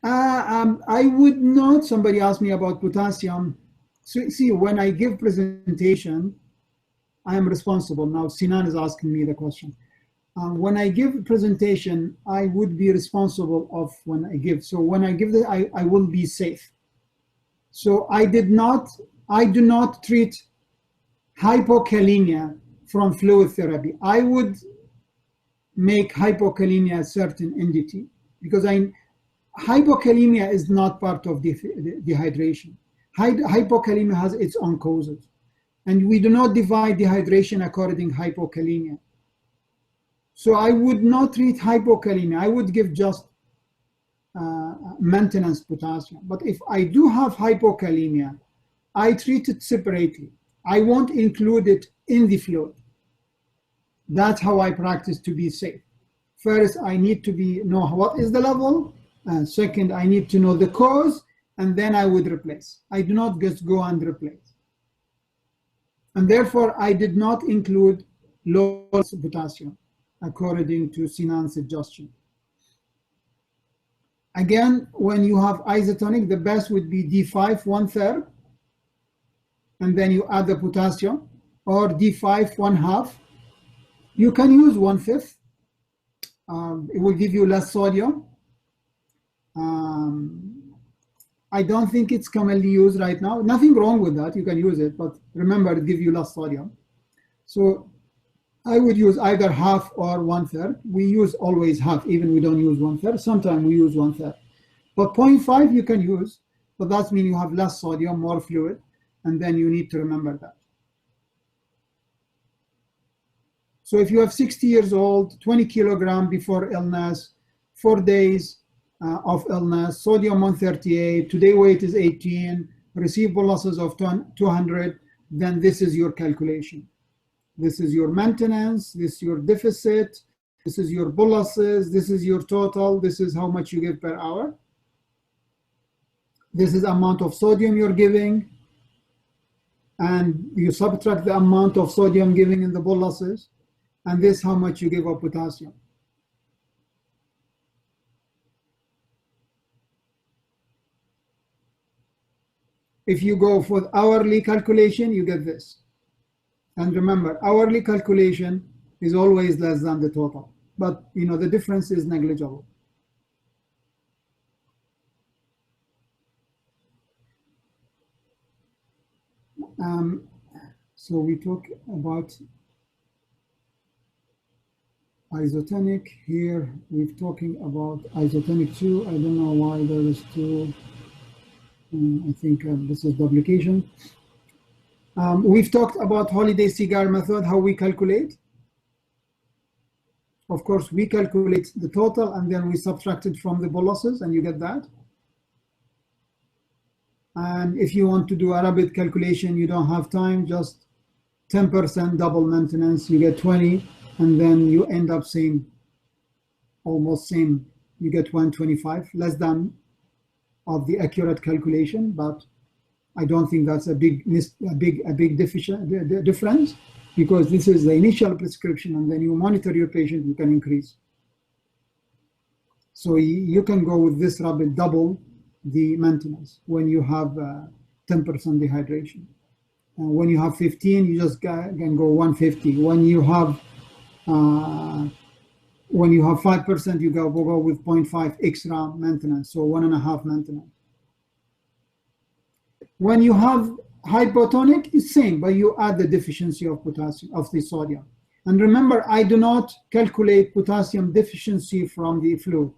I would not. Somebody asked me about potassium. So, see, when I give presentation, I am responsible. Now, Sinan is asking me the question. When I give a presentation, I would be responsible of when I give. So when I give the, I will be safe. So I do not treat hypokalemia from fluid therapy. I would make hypokalemia a certain entity because hypokalemia is not part of dehydration. Hypokalemia has its own causes. And we do not divide dehydration according to hypokalemia. So I would not treat hypokalemia. I would give just maintenance potassium. But if I do have hypokalemia, I treat it separately. I won't include it in the fluid. That's how I practice to be safe. First, I need to know what is the level. Second, I need to know the cause, and then I would replace. I do not just go and replace. And therefore, I did not include low potassium, according to Sinan's suggestion. Again, when you have isotonic, the best would be D5, 1/3, and then you add the potassium, or D5, 1/2. You can use 1/5. It will give you less sodium. I don't think it's commonly used right now. Nothing wrong with that. You can use it, but remember, it gives you less sodium. So I would use either 1/2 or 1/3. We use always 1/2, even we don't use 1/3. Sometimes we use 1/3. But 0.5 you can use, but that means you have less sodium, more fluid, and then you need to remember that. So if you have 60 years old, 20 kilograms before illness, 4 days of illness, sodium 138, today weight is 18, receivable losses of 200, then this is your calculation. This is your maintenance, this is your deficit, this is your boluses, this is your total, this is how much you give per hour. This is amount of sodium you're giving, and you subtract the amount of sodium giving in the boluses, and this is how much you give of potassium. If you go for hourly calculation, you get this. And remember, hourly calculation is always less than the total, but the difference is negligible. So we talk about isotonic. Here we're talking about isotonic 2. I don't know why there is 2. I think this is duplication. We've talked about Holiday-Segar method, how we calculate. Of course, we calculate the total and then we subtract it from the boluses and you get that. And if you want to do a rapid calculation, you don't have time, just 10% double maintenance, you get 20, and then you end up same, almost same, you get 125, less than of the accurate calculation, but I don't think that's a big difference, because this is the initial prescription and then you monitor your patient, you can increase. So you can go with this rapid double the maintenance when you have 10% dehydration. When you have 15, you just can go 150. When you have 5%, you go with 0.5 extra maintenance, so 1.5 maintenance. When you have hypotonic, it's same, but you add the deficiency of potassium, of the sodium. And remember, I do not calculate potassium deficiency from the fluid.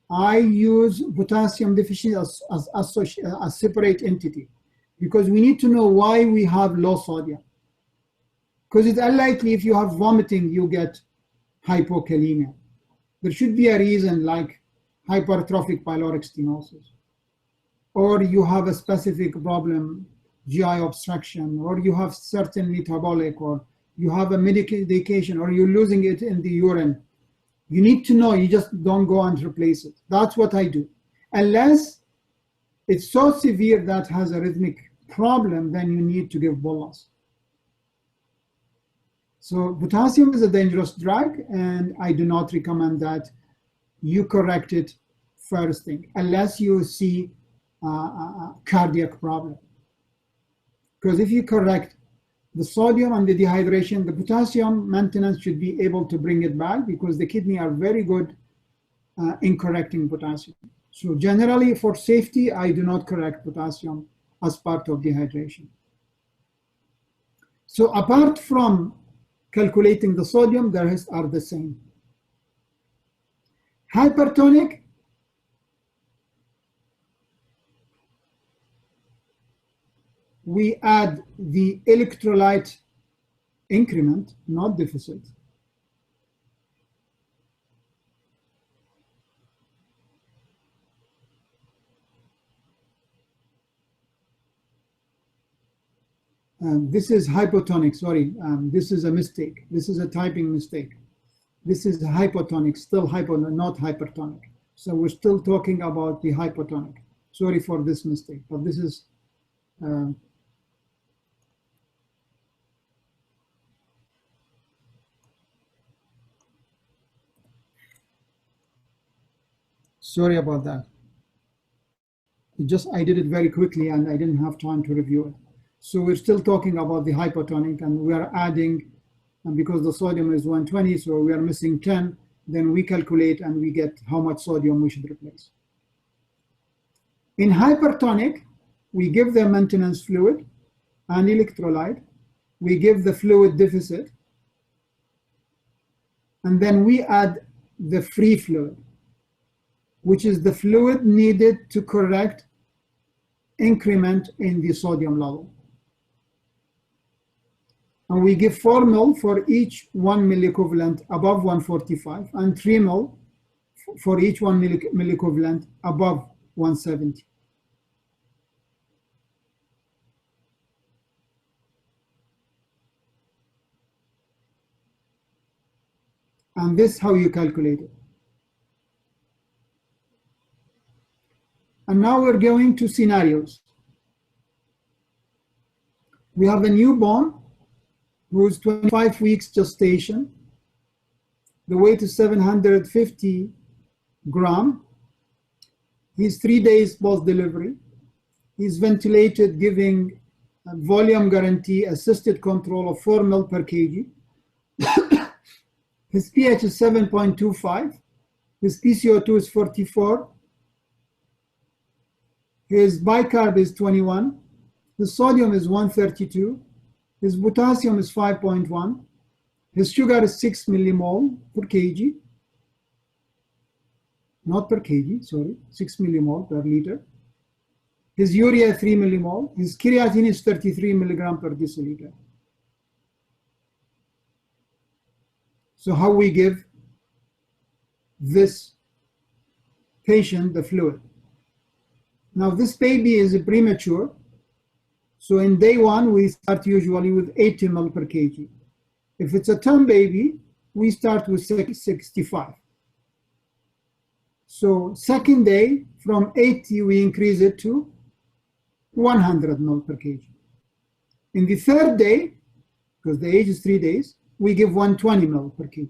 I use potassium deficiency as a separate entity, because we need to know why we have low sodium. Because it's unlikely if you have vomiting, you get hypokalemia. There should be a reason like hypertrophic pyloric stenosis, or you have a specific problem, GI obstruction, or you have certain metabolic, or you have a medication, or you're losing it in the urine. You need to know, you just don't go and replace it. That's what I do. Unless it's so severe that has a rhythmic problem, then you need to give bolus. So potassium is a dangerous drug, and I do not recommend that you correct it first thing, unless you see a cardiac problem. Because if you correct the sodium and the dehydration, the potassium maintenance should be able to bring it back, because the kidney are very good in correcting potassium. So generally for safety, I do not correct potassium as part of dehydration. So apart from calculating the sodium, the rest are the same. Hypertonic, we add the electrolyte increment, not deficit. This is hypotonic, sorry, this is a mistake. This is a typing mistake. This is hypotonic, still hypotonic, not hypertonic. So we're still talking about the hypotonic. Sorry for this mistake, but this is sorry about that. I did it very quickly and I didn't have time to review it. So we're still talking about the hypotonic, and we are adding, and because the sodium is 120, so we are missing 10, then we calculate and we get how much sodium we should replace. In hypertonic, we give the maintenance fluid and electrolyte, we give the fluid deficit, and then we add the free fluid, which is the fluid needed to correct increment in the sodium level. And we give 4 ml for each 1 milliequivalent above 145, and 3 ml for each 1 milliequivalent above 170. And this is how you calculate it. And now we're going to scenarios. We have a newborn who's 25 weeks gestation. The weight is 750 grams. He's 3 days post-delivery. He's ventilated, giving volume guarantee, assisted control of 4 ml per kg. His pH is 7.25. His PCO2 is 44. His bicarb is 21. His sodium is 132. His potassium is 5.1. His sugar is 6 millimole per kg. Not per kg, sorry, 6 millimole per liter. His urea 3 millimole. His creatinine is 33 milligram per deciliter. So how we give this patient the fluid? Now this baby is premature. So in day one, we start usually with 80 ml per kg. If it's a term baby, we start with 65. So second day, from 80, we increase it to 100 ml per kg. In the third day, because the age is 3 days, we give 120 ml per kg.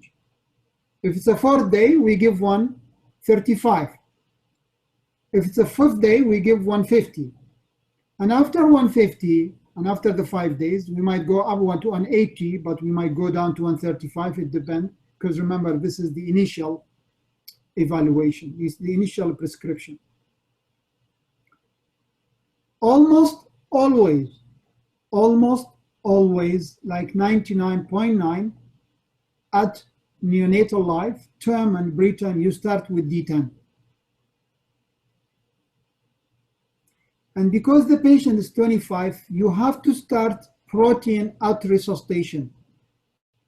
If it's a fourth day, we give 135. If it's a fifth day, we give 150. And after 150, and after the 5 days, we might go up to 180, but we might go down to 135. It depends, because remember, this is the initial evaluation, it's the initial prescription. Almost always, like 99.9 at neonatal life, term and preterm, you start with D10. And because the patient is 25, you have to start protein out resuscitation,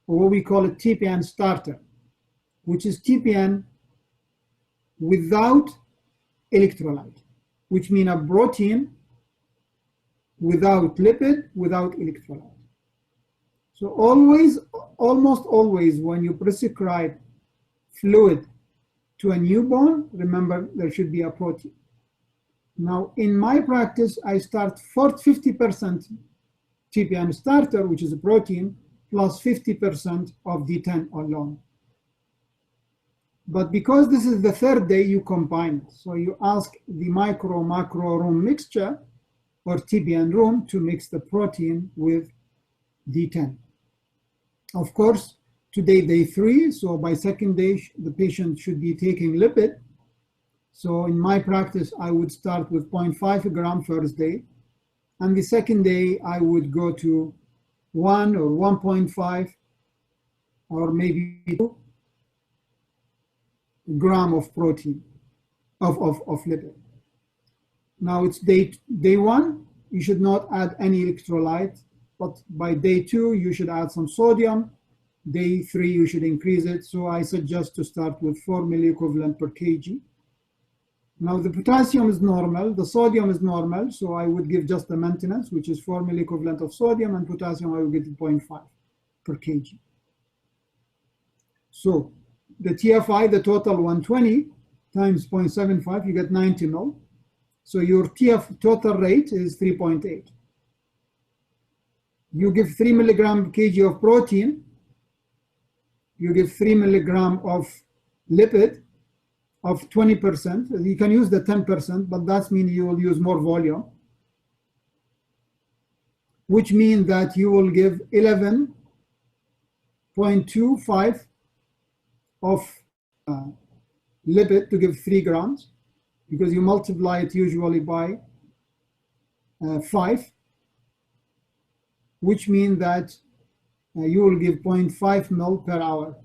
or what we call a TPN starter, which is TPN without electrolyte, which means a protein without lipid, without electrolyte. So always, almost always, when you prescribe fluid to a newborn, remember there should be a protein. Now, in my practice, I start 50% TPN starter, which is a protein, plus 50% of D10 alone. But because this is the third day, you combine it. So you ask the micro-macro room mixture, or TPN room, to mix the protein with D10. Of course, today, day 3, so by second day, the patient should be taking lipid. So in my practice, I would start with 0.5 gram first day. And the second day, I would go to 1 or 1.5 or maybe 2 gram of protein, of lipid. Now it's day 1, you should not add any electrolyte, but by day 2, you should add some sodium. Day 3, you should increase it. So I suggest to start with 4 milliequivalent per kg. Now the potassium is normal, the sodium is normal, so I would give just the maintenance, which is 4 milliequivalent of sodium, and potassium I would give 0.5 per kg. So the TFI, the total 120 times 0.75, you get 90 ml. So your TF total rate is 3.8. You give 3 milligram kg of protein, you give 3 milligram of lipid, of 20%. You can use the 10%, but that means you will use more volume, which means that you will give 11.25 of lipid to give 3 grams, because you multiply it usually by 5, which means that you will give 0.5 ml per hour.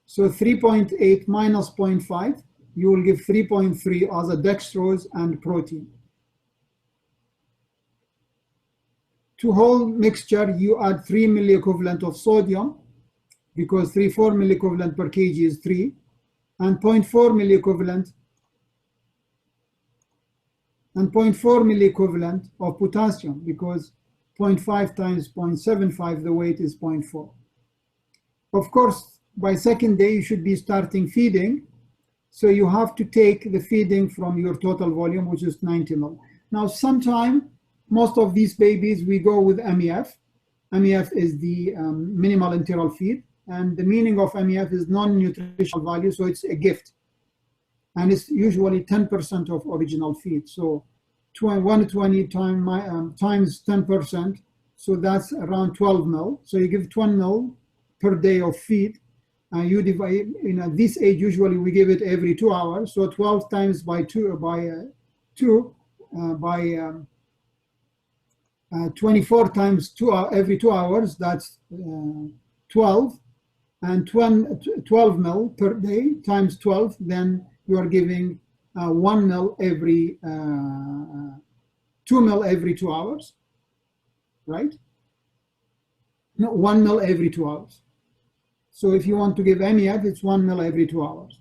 So 3.8 minus 0.5, you will give 3.3 as a dextrose and protein. To whole mixture, you add 3 milliequivalent of sodium, because 4 milliequivalent per kg is 3, and 0.4 milliequivalent of potassium, because 0.5 times 0.75, the weight is 0.4. Of course, by second day, you should be starting feeding. So you have to take the feeding from your total volume, which is 90 ml. Now, sometime, most of these babies, we go with MEF. MEF is the minimal enteral feed. And the meaning of MEF is non-nutritional value, so it's a gift. and it's usually 10% of original feed. So 120 times 10%, so that's around 12 ml. So you give 12 ml per day of feed. You divide, this age, usually we give it every 2 hours. So 12 times by 24 times every 2 hours, that's 12. And 12 mil per day times 12, then you are giving 1 mil every 2 mil every 2 hours, right? No, 1 mil every 2 hours. So if you want to give MEF, it's 1 mil every 2 hours.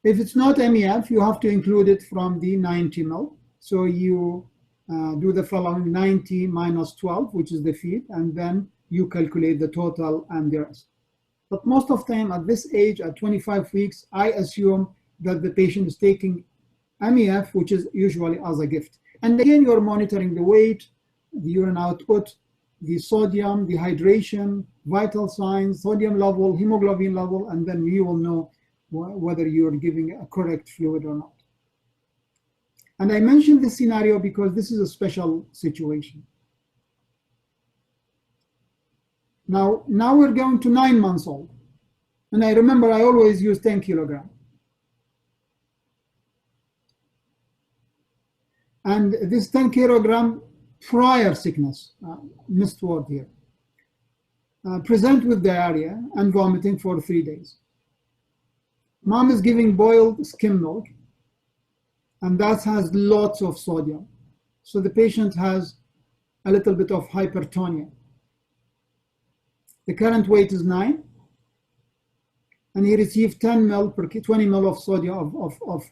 If it's not MEF, you have to include it from the 90 mil. So you do the following: 90 minus 12, which is the feed, and then you calculate the total and the rest. But most of the time at this age, at 25 weeks, I assume that the patient is taking MEF, which is usually as a gift. And again, you're monitoring the weight, the urine output, the sodium, the hydration, vital signs, sodium level, hemoglobin level, and then you will know whether you're giving a correct fluid or not. And I mentioned this scenario because this is a special situation. Now we're going to 9 months old. And I remember I always use 10 kilogram. And this 10 kilogram prior sickness, missed word here, present with diarrhea and vomiting for 3 days. Mom is giving boiled skim milk, and that has lots of sodium. So the patient has a little bit of hypertonia. The current weight is 9, and he received 10 ml per 20 ml of sodium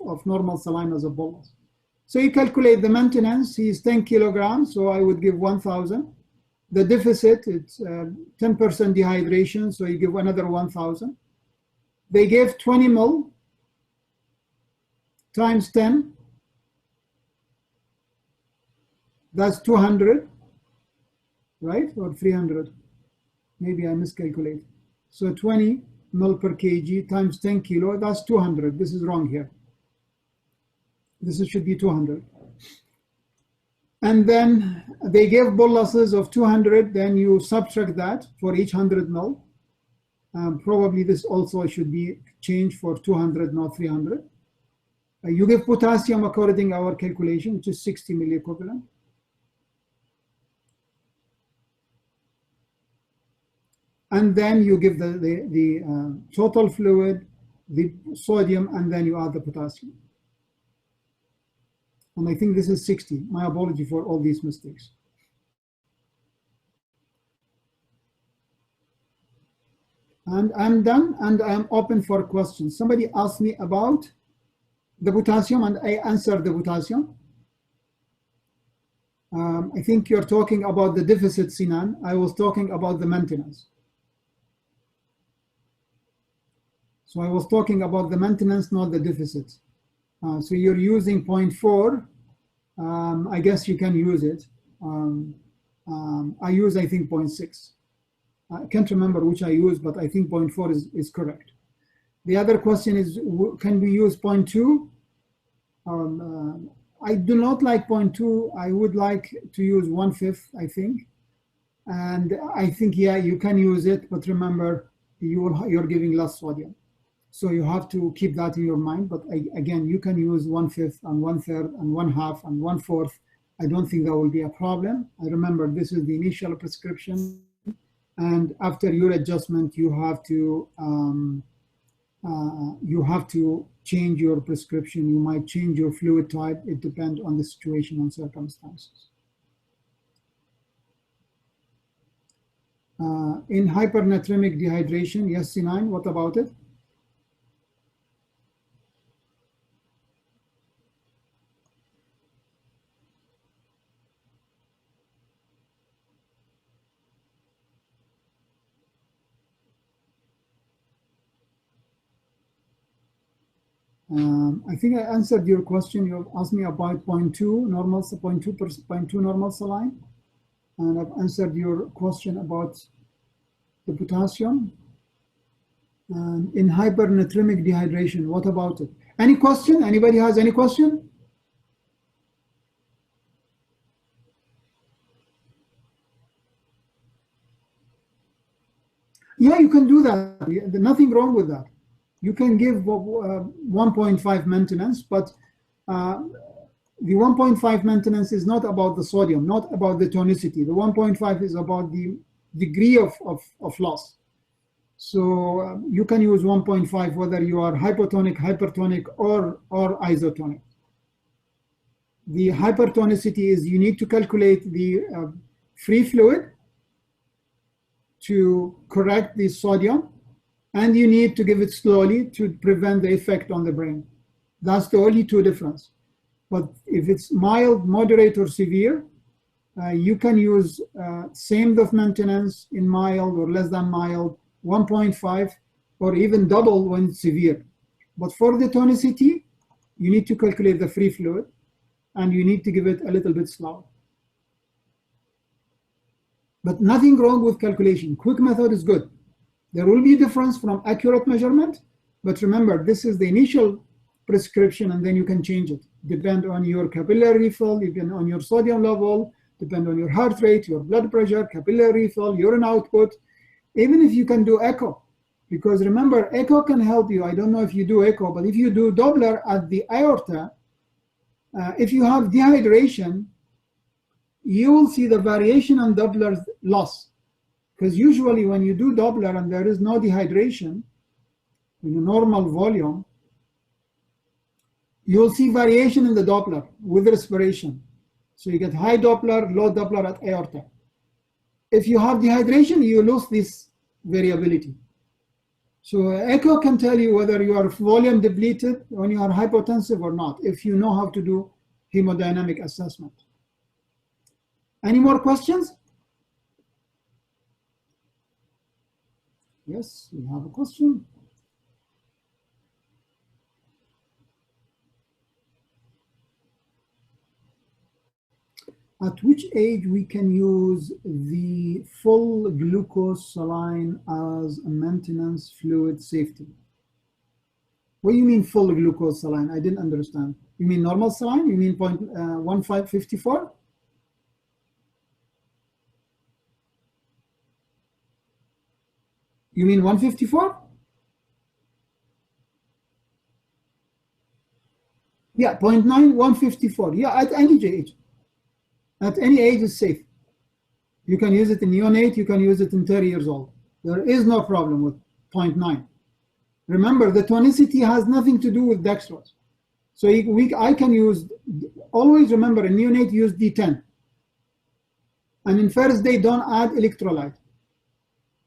of normal saline as a bolus. So you calculate the maintenance. He is 10 kilograms, so I would give 1,000. The deficit, it's 10% dehydration, so you give another 1,000. They gave 20 ml times 10. That's 200, right? Or 300. Maybe I miscalculate. So 20 ml per kg times 10 kilo, that's 200. This is wrong here. This should be 200. And then they gave boluses of 200, then you subtract that for each 100 ml. Probably this also should be changed for 200, not 300. You give potassium according to our calculation, which is 60 milliequivalent. And then you give the total fluid, the sodium, and then you add the potassium. And I think this is 60. My apology for all these mistakes. And I'm done, and I'm open for questions. Somebody asked me about the potassium, and I answered the potassium. I think you're talking about the deficit, Sinan. I was talking about the maintenance. So I was talking about the maintenance, not the deficit. So you're using 0.4. I guess you can use it. I use, I think, 0.6. I can't remember which I use, but I think 0.4 is correct. The other question is, can we use 0.2? I do not like 0.2. I would like to use 1/5, I think. And I think, yeah, you can use it, but remember, you're giving less sodium. So you have to keep that in your mind. But again, you can use 1/5 and 1/3 and 1/2 and 1/4. I don't think that will be a problem. I remember this is the initial prescription. And after your adjustment, you have to change your prescription. You might change your fluid type. It depends on the situation and circumstances. In hypernatremic dehydration, yes, C9, what about it? I think I answered your question. You asked me about 0.2 normal, 0.2 normal saline, and I've answered your question about the potassium. And in hypernatremic dehydration, what about it? Any question? Anybody has any question? Yeah, you can do that. There's nothing wrong with that. You can give 1.5 maintenance, but the 1.5 maintenance is not about the sodium, not about the tonicity. The 1.5 is about the degree of loss. So you can use 1.5 whether you are hypotonic, hypertonic, or isotonic. The hypertonicity is you need to calculate the free fluid to correct the sodium, and you need to give it slowly to prevent the effect on the brain. That's the only two difference. But if it's mild, moderate, or severe, you can use same dose maintenance in mild or less than mild, 1.5, or even double when it's severe. But for the tonicity, you need to calculate the free fluid, and you need to give it a little bit slow. But nothing wrong with calculation. Quick method is good. There will be a difference from accurate measurement, but remember, this is the initial prescription, and then you can change it. Depend on your capillary refill, depend on your sodium level, depend on your heart rate, your blood pressure, capillary refill, urine output, even if you can do echo. Because remember, echo can help you. I don't know if you do echo, but if you do Doppler at the aorta, if you have dehydration, you will see the variation on Doppler's loss. Because usually when you do Doppler and there is no dehydration in a normal volume, you will see variation in the Doppler with respiration. So you get high Doppler, low Doppler at aorta. If you have dehydration, you lose this variability. So echo can tell you whether you are volume depleted when you are hypotensive or not, if you know how to do hemodynamic assessment. Any more questions? Yes, we have a question. At which age we can use the full glucose saline as a maintenance fluid safety? What do you mean full glucose saline? I didn't understand. You mean normal saline? You mean 0.1554? You mean 154? Yeah, 0.9, 154. Yeah, at any age. At any age is safe. You can use it in neonate, you can use it in 30 years old. There is no problem with 0.9. Remember, the tonicity has nothing to do with dextrose. So I can use, always remember, in neonate use D10. And in first day, don't add electrolyte.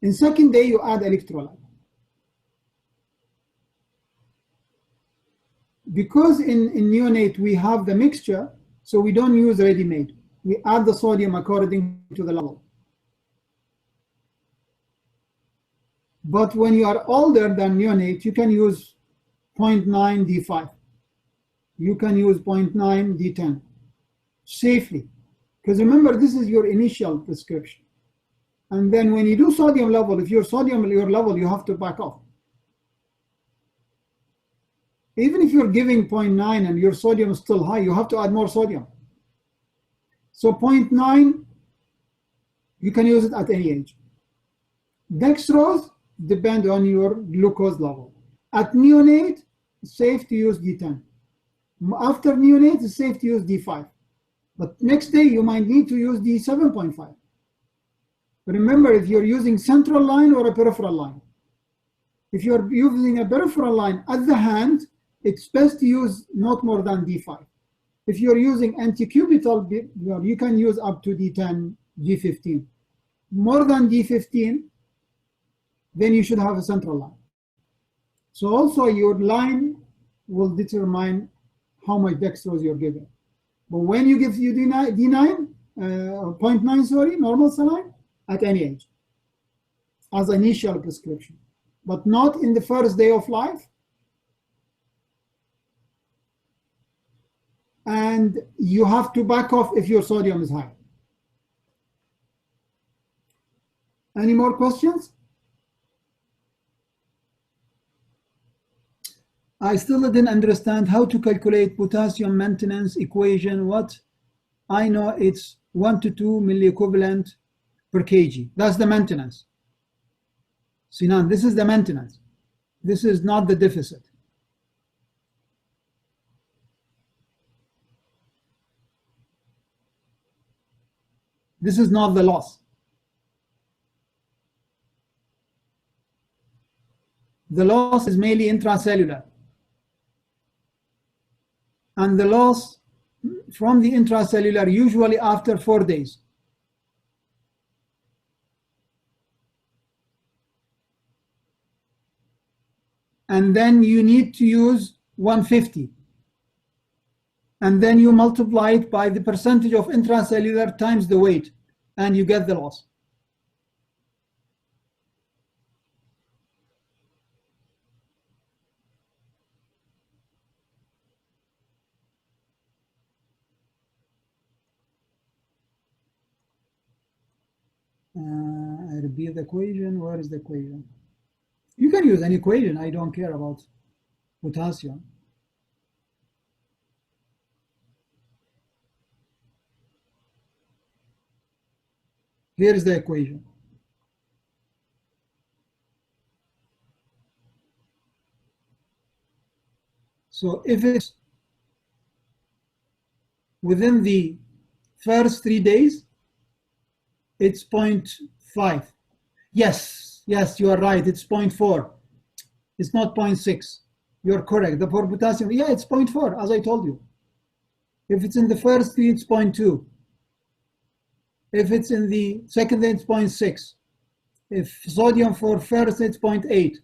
In second day, you add electrolyte. Because in neonate, we have the mixture, so we don't use ready-made. We add the sodium according to the level. But when you are older than neonate, you can use 0.9 D5. You can use 0.9 D10 safely. Because remember, this is your initial prescription. And then when you do sodium level, if your sodium level, you have to back off. Even if you're giving 0.9 and your sodium is still high, you have to add more sodium. So 0.9, you can use it at any age. Dextrose depends on your glucose level. At neonate, it's safe to use D10. After neonate, it's safe to use D5. But next day, you might need to use D7.5. Remember, if you're using central line or a peripheral line. If you're using a peripheral line at the hand, it's best to use not more than D5. If you're using anticubital, you can use up to D10, D15. More than D15, then you should have a central line. So also your line will determine how much dextrose you're giving. But when you give D9, 0.9, sorry, normal saline, at any age, as initial prescription, but not in the first day of life. And you have to back off if your sodium is high. Any more questions? I still didn't understand how to calculate potassium maintenance equation. What I know, it's 1 to 2 milliequivalent per kg. That's the maintenance. Sinan, this is the maintenance. This is not the deficit. This is not the loss. The loss is mainly intracellular. And the loss from the intracellular usually after 4 days. And then you need to use 150. And then you multiply it by the percentage of intracellular times the weight, and you get the loss. I repeat the equation. Where is the equation? You can use any equation. I don't care about potassium. Here is the equation. So if it's within the first 3 days, it's 0.5. Yes, you are right. It's 0.4. It's not 0.6. You're correct. The for potassium, yeah, it's 0.4, as I told you. If it's in the first 3, it's 0.2. If it's in the second, it's 0.6. If sodium for first, it's 0.8.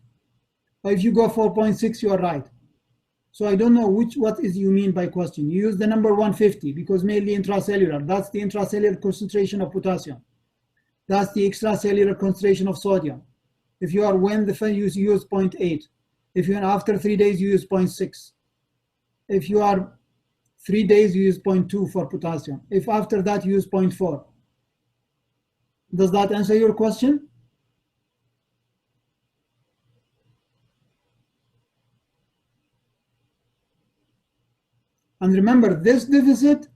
Or if you go for 0.6, you are right. So I don't know what is you mean by question. You use the number 150 because mainly intracellular. That's the intracellular concentration of potassium. That's the extracellular concentration of sodium. If you are when the you use 0.8. If you are after 3 days, you use 0.6. If you are 3 days, you use 0.2 for potassium. If after that, you use 0.4. Does that answer your question? And remember, this deficit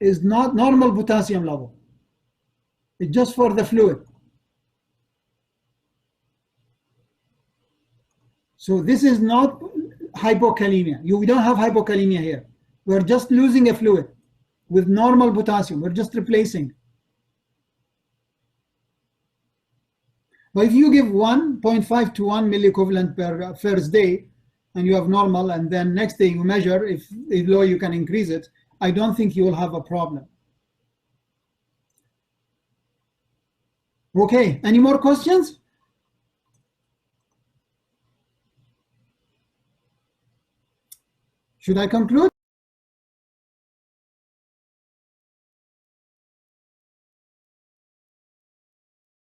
is not normal potassium level. It's just for the fluid. So this is not hypokalemia. We don't have hypokalemia here. We're just losing a fluid with normal potassium. We're just replacing. But if you give 1.5 to 1 milliequivalent per first day, and you have normal, and then next day you measure, if it's low, you can increase it, I don't think you will have a problem. Okay, any more questions? Should I conclude?